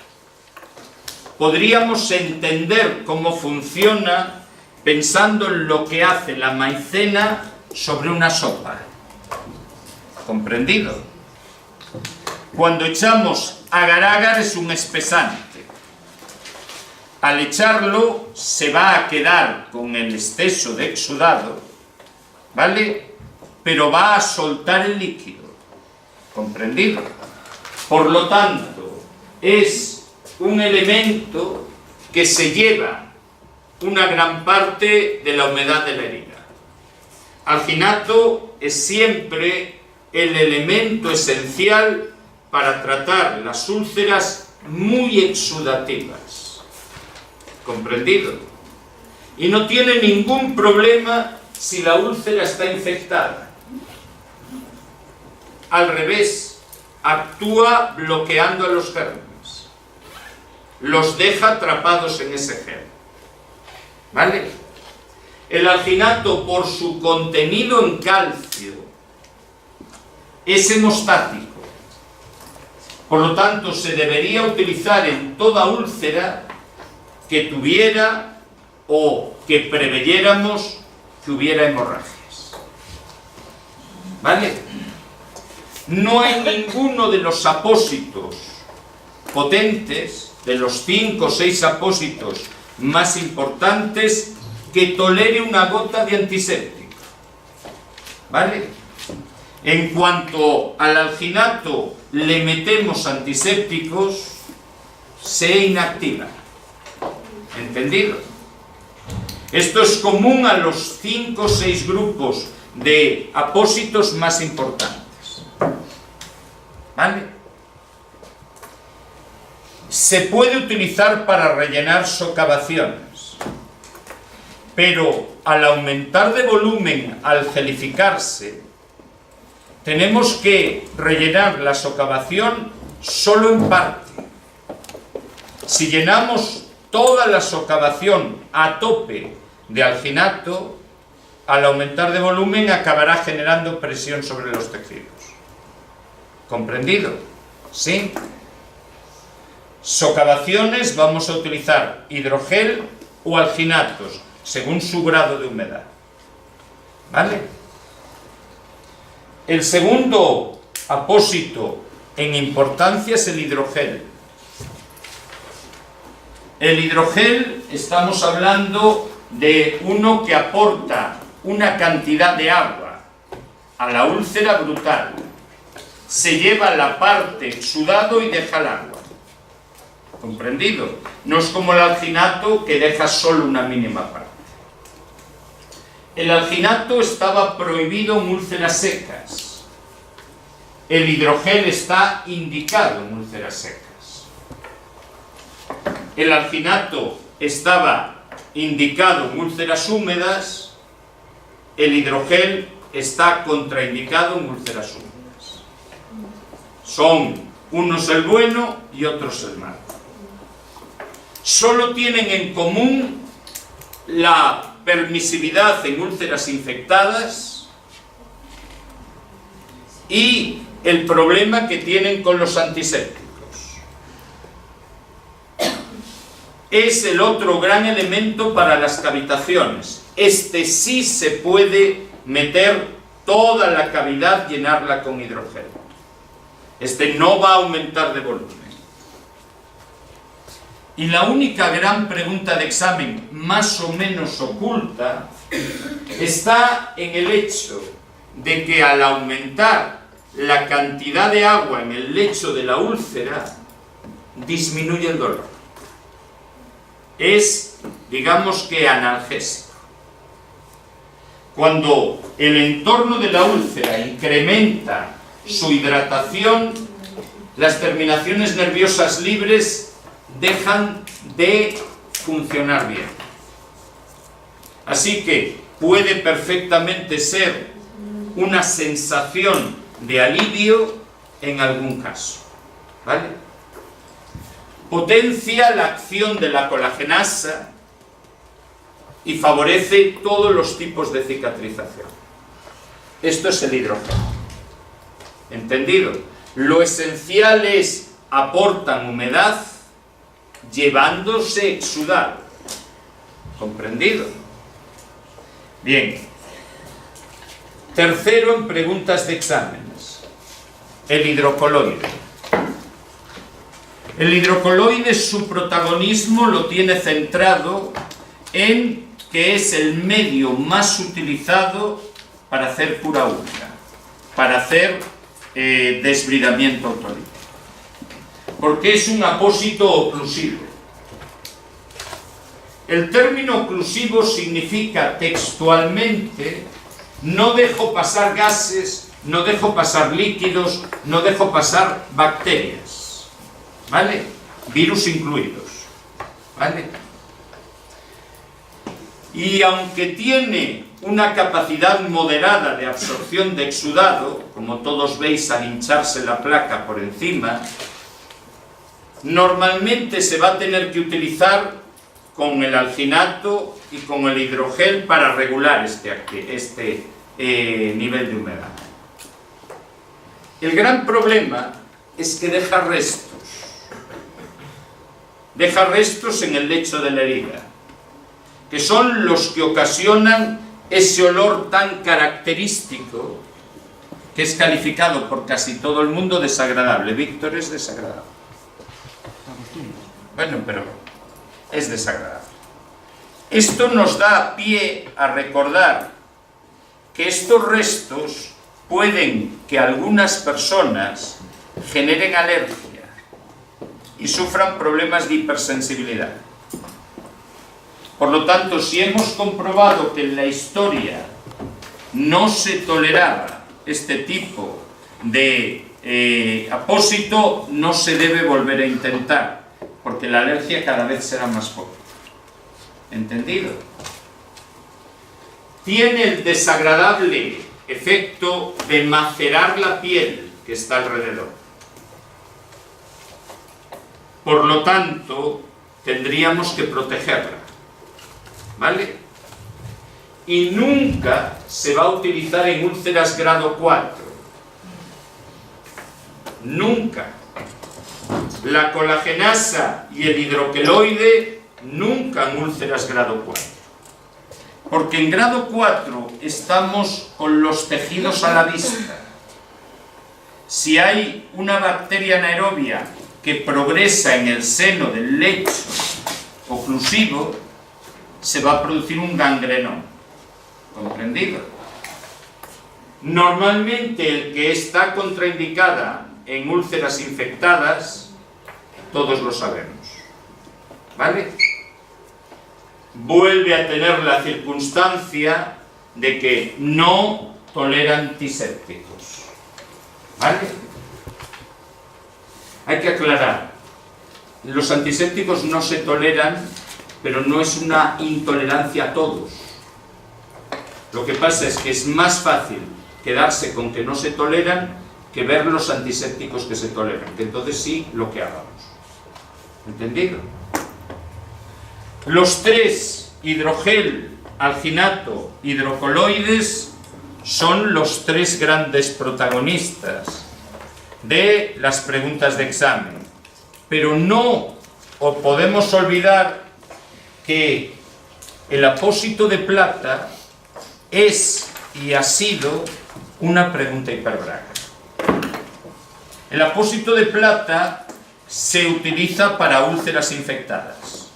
Podríamos entender cómo funciona pensando en lo que hace la maicena sobre una sopa. ¿Comprendido? Cuando echamos agar-agar es un espesante. Al echarlo se va a quedar con el exceso de exudado, ¿vale? Pero va a soltar el líquido. ¿Comprendido? Por lo tanto, es un elemento que se lleva una gran parte de la humedad de la herida. Alginato es siempre el elemento esencial para tratar las úlceras muy exudativas. ¿Comprendido? Y no tiene ningún problema si la úlcera está infectada. Al revés, actúa bloqueando a los gérmenes. Los deja atrapados en ese germen. ¿Vale? El alginato, por su contenido en calcio, es hemostático. Por lo tanto, se debería utilizar en toda úlcera que tuviera o que preveyéramos que hubiera hemorragias. ¿Vale? No hay ninguno de los apósitos potentes, de los 5 o 6 apósitos más importantes, que tolere una gota de antiséptico. ¿Vale? En cuanto al alginato le metemos antisépticos, se inactiva. ¿Entendido? Esto es común a los 5 o 6 grupos de apósitos más importantes. ¿Vale? Se puede utilizar para rellenar socavaciones, pero al aumentar de volumen, al gelificarse, tenemos que rellenar la socavación solo en parte. Si llenamos toda la socavación a tope de alginato, al aumentar de volumen acabará generando presión sobre los tejidos. ¿Comprendido? ¿Sí? Socavaciones vamos a utilizar hidrogel o alginatos, según su grado de humedad. ¿Vale? El segundo apósito en importancia es el hidrogel. El hidrogel, estamos hablando de uno que aporta una cantidad de agua a la úlcera brutal. Se lleva la parte exudado y deja el agua. ¿Comprendido? No es como el alginato, que deja solo una mínima parte. El alginato estaba prohibido en úlceras secas. El hidrogel está indicado en úlceras secas. El alginato estaba indicado en úlceras húmedas. El hidrogel está contraindicado en úlceras húmedas. Son unos el bueno y otros el malo. Solo tienen en común la permisividad en úlceras infectadas y el problema que tienen con los antisépticos. Es el otro gran elemento para las cavitaciones. Este sí se puede meter toda la cavidad, llenarla con hidrogel. Este no va a aumentar de volumen. Y la única gran pregunta de examen, más o menos oculta, está en el hecho de que al aumentar la cantidad de agua en el lecho de la úlcera, disminuye el dolor. Es, digamos que, analgésico. Cuando el entorno de la úlcera incrementa su hidratación, las terminaciones nerviosas libres dejan de funcionar bien. Así que puede perfectamente ser una sensación de alivio en algún caso. ¿Vale? Potencia la acción de la colagenasa y favorece todos los tipos de cicatrización. Esto es el hidrogel. ¿Entendido? Lo esencial es aportan humedad llevándose exudado. ¿Comprendido? Bien. Tercero en preguntas de exámenes. El hidrocoloide. El hidrocoloide, su protagonismo lo tiene centrado en que es el medio más utilizado para hacer cura única, para hacer desbridamiento autólico. Porque es un apósito oclusivo. El término oclusivo significa textualmente no dejo pasar gases no dejo pasar líquidos, no dejo pasar bacterias, ¿vale? Virus incluidos, ¿vale? Y aunque tiene una capacidad moderada de absorción de exudado, como todos veis al hincharse la placa por encima, normalmente se va a tener que utilizar con el alginato y con el hidrogel para regular este nivel de humedad. El gran problema es que deja restos en el lecho de la herida, que son los que ocasionan ese olor tan característico que es calificado por casi todo el mundo desagradable. Víctor, es desagradable. Bueno, pero es desagradable. Esto nos da pie a recordar que estos restos pueden que algunas personas generen alergia y sufran problemas de hipersensibilidad. Por lo tanto, si hemos comprobado que en la historia no se toleraba este tipo de apósito, no se debe volver a intentar, porque la alergia cada vez será más fuerte. ¿Entendido? Tiene el desagradable efecto de macerar la piel que está alrededor. Por lo tanto, tendríamos que protegerla, ¿vale? Y nunca se va a utilizar en úlceras grado 4. Nunca. La colagenasa y el hidroqueloide nunca en úlceras grado 4. Porque en grado 4 estamos con los tejidos a la vista. Si hay una bacteria anaerobia que progresa en el seno del lecho oclusivo, se va a producir un gangrenón. ¿Comprendido? Normalmente el que está contraindicada en úlceras infectadas, todos lo sabemos, ¿vale? Vuelve a tener la circunstancia de que no tolera antisépticos, ¿vale? Hay que aclarar, los antisépticos no se toleran, pero no es una intolerancia a todos. Lo que pasa es que es más fácil quedarse con que no se toleran que ver los antisépticos que se toleran, que entonces sí lo que hagamos. ¿Entendido? Los tres, hidrogel, alginato, hidrocoloides, son los tres grandes protagonistas de las preguntas de examen. Pero no podemos olvidar que el apósito de plata es y ha sido una pregunta hiperbraga. El apósito de plata se utiliza para úlceras infectadas.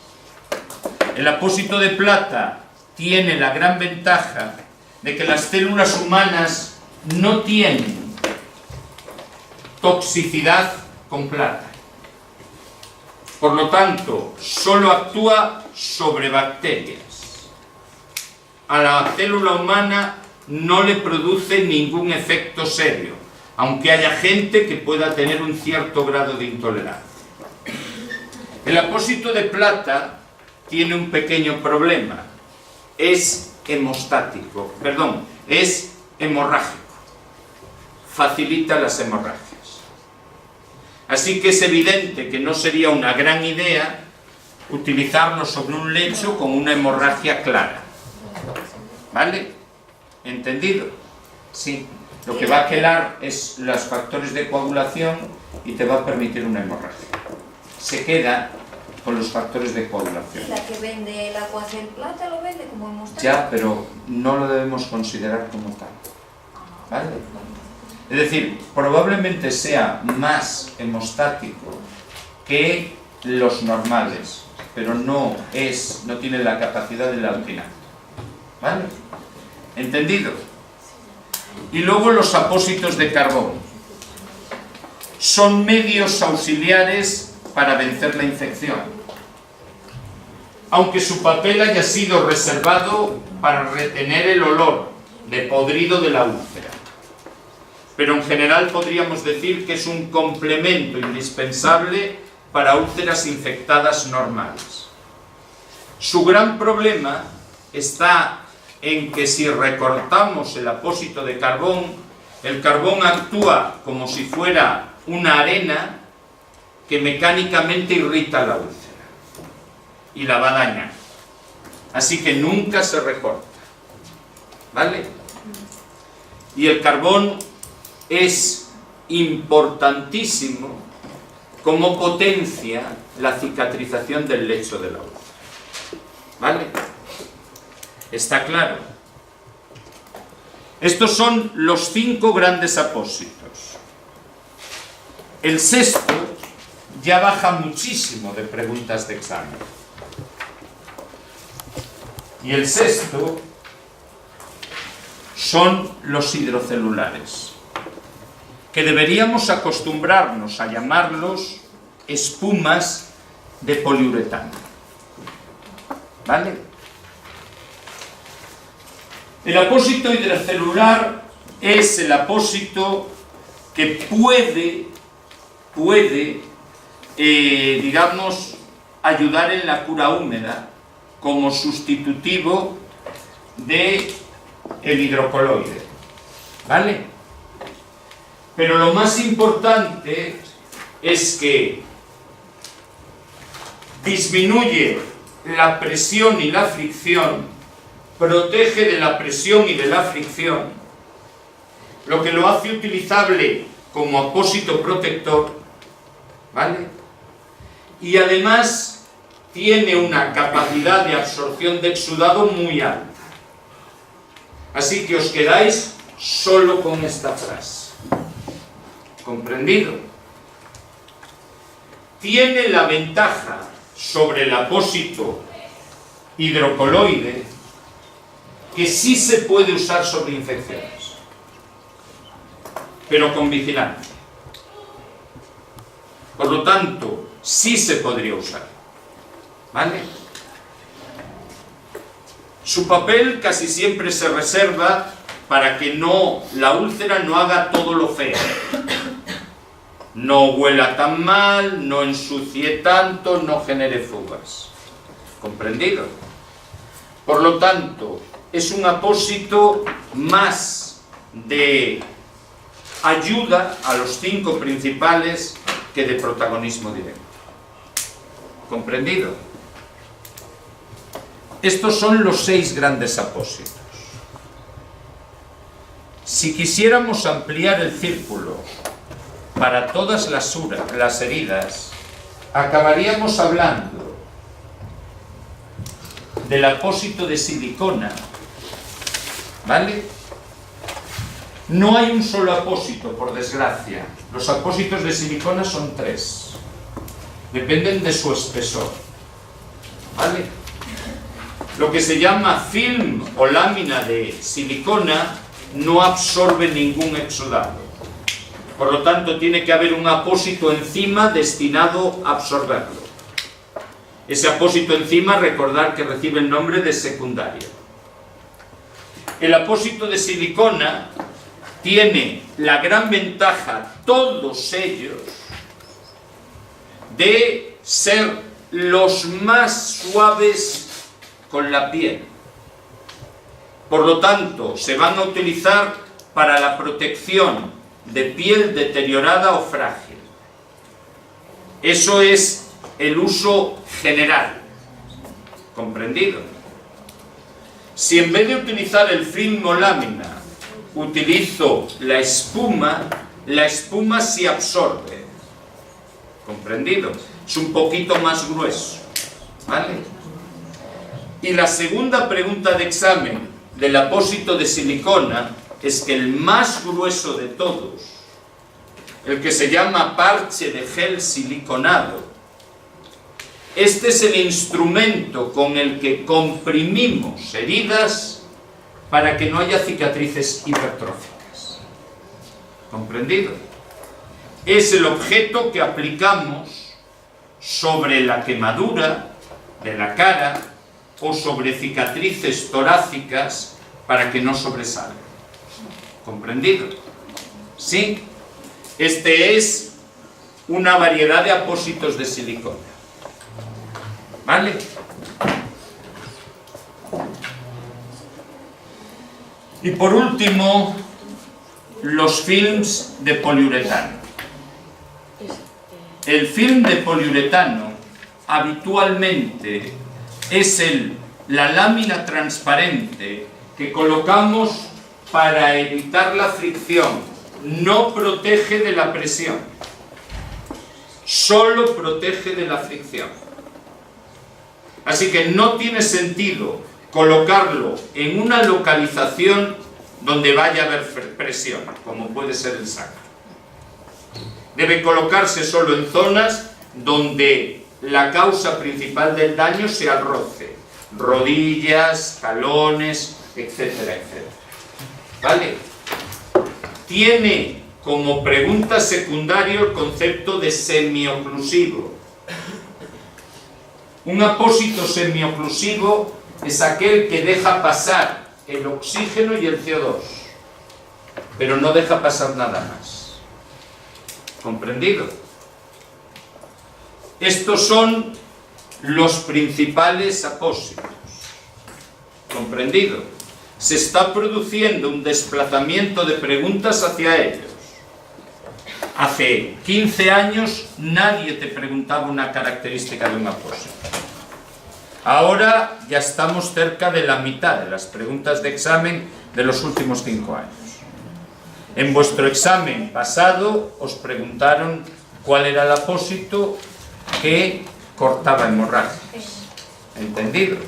El apósito de plata tiene la gran ventaja de que las células humanas no tienen toxicidad con plata. Por lo tanto, solo actúa sobre bacterias. A la célula humana no le produce ningún efecto serio, aunque haya gente que pueda tener un cierto grado de intolerancia. El apósito de plata tiene un pequeño problema. Es es hemorrágico. Facilita las hemorragias. Así que es evidente que no sería una gran idea utilizarlo sobre un lecho con una hemorragia clara. ¿Vale? ¿Entendido? Sí. Lo que va a quelar es los factores de coagulación y te va a permitir una hemorragia. Se queda con los factores de coagulación. La que vende el Aquacel Plata lo vende como hemostático. Ya, pero no lo debemos considerar como tal. ¿Vale? Es decir, probablemente sea más hemostático que los normales, pero no tiene la capacidad del alginato. ¿Vale? ¿Entendido? Y luego los apósitos de carbón. Son medios auxiliares para vencer la infección, aunque su papel haya sido reservado para retener el olor de podrido de la úlcera. pero en general podríamos decir que es un complemento indispensable para úlceras infectadas normales. Su gran problema está en que si recortamos el apósito de carbón, el carbón actúa como si fuera una arena que mecánicamente irrita la úlcera y la va a dañar. Así que nunca se recorta, ¿vale? Y el carbón es importantísimo como potencia la cicatrización del lecho de la úlcera, ¿vale? ¿Está claro? Estos son los 5 grandes apósitos. El sexto ya baja muchísimo de preguntas de examen. Y el sexto son los hidrocelulares, que deberíamos acostumbrarnos a llamarlos espumas de poliuretano, ¿vale? El apósito hidrocelular es el apósito que puede, digamos, ayudar en la cura húmeda como sustitutivo de el hidrocoloide, ¿vale? Pero lo más importante es que disminuye la presión y la fricción, protege de la presión y de la fricción, lo que lo hace utilizable como apósito protector, ¿vale? Y además tiene una capacidad de absorción de exudado muy alta. Así que os quedáis solo con esta frase. ¿Comprendido? Tiene la ventaja sobre el apósito hidrocoloide que sí se puede usar sobre infecciones, pero con vigilancia. Por lo tanto, sí se podría usar, ¿vale? Su papel casi siempre se reserva para que la úlcera no haga todo lo feo. No huela tan mal, no ensucie tanto, no genere fugas. ¿Comprendido? Por lo tanto, es un apósito más de ayuda a los 5 principales que de protagonismo directo. ¿Comprendido? Estos son los 6 grandes apósitos. Si quisiéramos ampliar el círculo para todas las heridas, acabaríamos hablando del apósito de silicona, ¿vale? No hay un solo apósito, por desgracia. Los apósitos de silicona son 3. Dependen de su espesor, ¿vale? Lo que se llama film o lámina de silicona no absorbe ningún exudado. Por lo tanto, tiene que haber un apósito encima destinado a absorberlo. Ese apósito encima, recordar que recibe el nombre de secundario. El apósito de silicona tiene la gran ventaja, todos ellos, de ser los más suaves con la piel. Por lo tanto, se van a utilizar para la protección de piel deteriorada o frágil. Eso es el uso general. ¿Comprendido? Si en vez de utilizar el film o lámina utilizo la espuma sí absorbe. ¿Comprendido? Es un poquito más grueso, ¿vale? Y la segunda pregunta de examen del apósito de silicona es que el más grueso de todos, el que se llama parche de gel siliconado, este es el instrumento con el que comprimimos heridas para que no haya cicatrices hipertróficas. ¿Comprendido? Es el objeto que aplicamos sobre la quemadura de la cara o sobre cicatrices torácicas para que no sobresalgan. ¿Comprendido? ¿Sí? Este es una variedad de apósitos de silicona. ¿Vale? Y por último, los films de poliuretano. El film de poliuretano habitualmente es la lámina transparente que colocamos para evitar la fricción. No protege de la presión, solo protege de la fricción. Así que no tiene sentido colocarlo en una localización donde vaya a haber presión, como puede ser el sacro. Debe colocarse solo en zonas donde la causa principal del daño sea el roce, rodillas, talones, etcétera, etcétera. ¿Vale? Tiene como pregunta secundaria el concepto de semioclusivo. Un apósito semioclusivo es aquel que deja pasar el oxígeno y el CO2, pero no deja pasar nada más. ¿Comprendido? Estos son los principales apósitos. ¿Comprendido? Se está produciendo un desplazamiento de preguntas hacia ellos. Hace 15 años nadie te preguntaba una característica de un apósito. Ahora ya estamos cerca de la mitad de las preguntas de examen de los últimos 5 años. En vuestro examen pasado os preguntaron cuál era el apósito que cortaba hemorragias. ¿Entendido?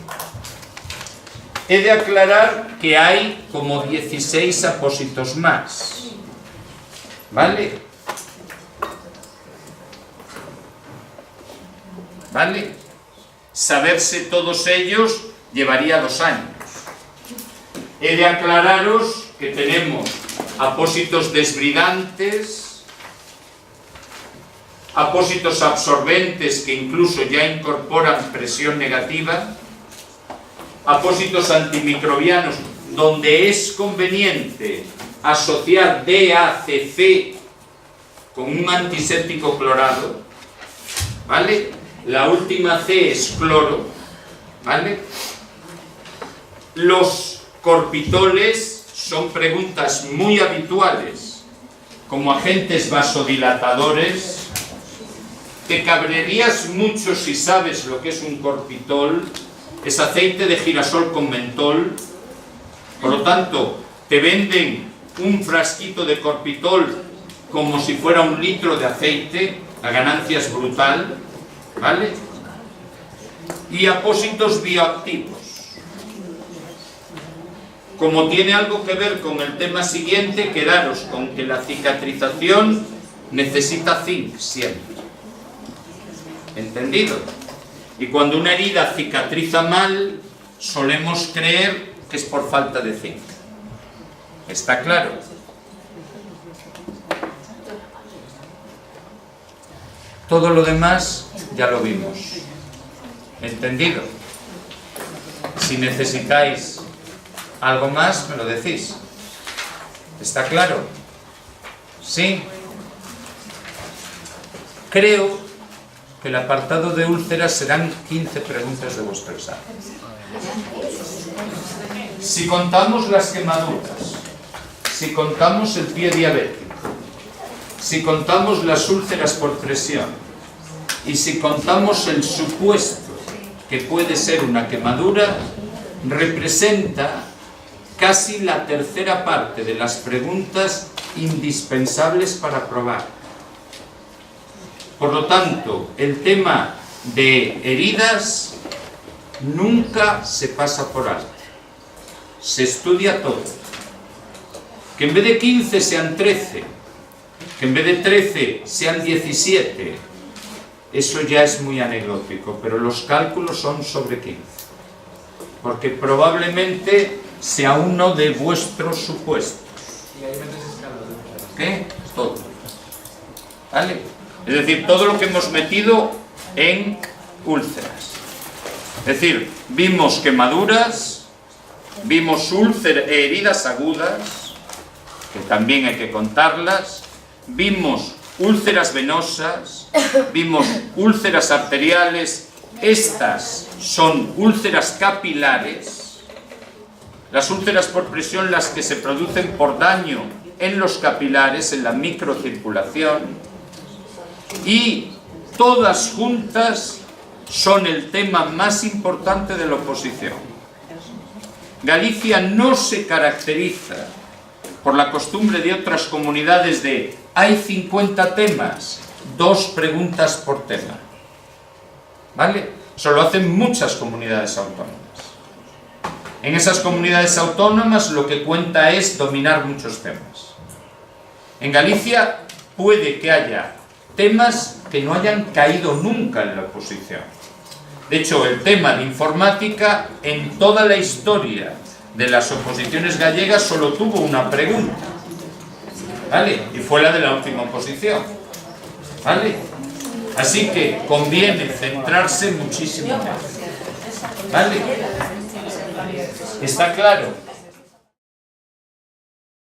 He de aclarar que hay como 16 apósitos más. ¿Vale? ¿Vale? Saberse todos ellos llevaría 2 años. He de aclararos que tenemos apósitos desbridantes, apósitos absorbentes que incluso ya incorporan presión negativa, apósitos antimicrobianos donde es conveniente asociar DACC con un antiséptico clorado, ¿vale? La última C es cloro, ¿vale? Los corpitoles son preguntas muy habituales como agentes vasodilatadores. Te cabrerías mucho si sabes lo que es un corpitol. Es aceite de girasol con mentol. Por lo tanto, te venden un frasquito de corpitol como si fuera 1 litro de aceite. La ganancia es brutal, ¿vale? Y apósitos bioactivos. Como tiene algo que ver con el tema siguiente, quedaros con que la cicatrización necesita zinc siempre. ¿Entendido? Y cuando una herida cicatriza mal, solemos creer que es por falta de zinc. ¿Está claro? Todo lo demás ya lo vimos. ¿Entendido? Si necesitáis algo más, me lo decís. ¿Está claro? ¿Sí? Creo que el apartado de úlceras serán 15 preguntas de vuestro examen. Si contamos las quemaduras, si contamos el pie diabético, si contamos las úlceras por presión y si contamos el supuesto que puede ser una quemadura, representa casi la tercera parte de las preguntas indispensables para probar. Por lo tanto, el tema de heridas nunca se pasa por alto. Se estudia todo. Que en vez de 15 sean 13, que en vez de 13 sean 17, eso ya es muy anecdótico, pero los cálculos son sobre 15. Porque probablemente sea uno de vuestros supuestos. ¿Qué? Todo. ¿Vale? Es decir, todo lo que hemos metido en úlceras. Es decir, vimos quemaduras, vimos heridas agudas, que también hay que contarlas, vimos úlceras venosas, vimos úlceras arteriales, estas son úlceras capilares, las úlceras por presión las que se producen por daño en los capilares, en la microcirculación, y todas juntas son el tema más importante de la oposición. Galicia no se caracteriza por la costumbre de otras comunidades de hay 50 temas, 2 preguntas por tema. ¿Vale? Eso lo hacen muchas comunidades autónomas. En esas comunidades autónomas lo que cuenta es dominar muchos temas. En Galicia puede que haya temas que no hayan caído nunca en la oposición. De hecho, el tema de informática en toda la historia de las oposiciones gallegas solo tuvo una pregunta, ¿vale? Y fue la de la última oposición, ¿vale? Así que conviene centrarse muchísimo más, ¿vale? ¿Está claro?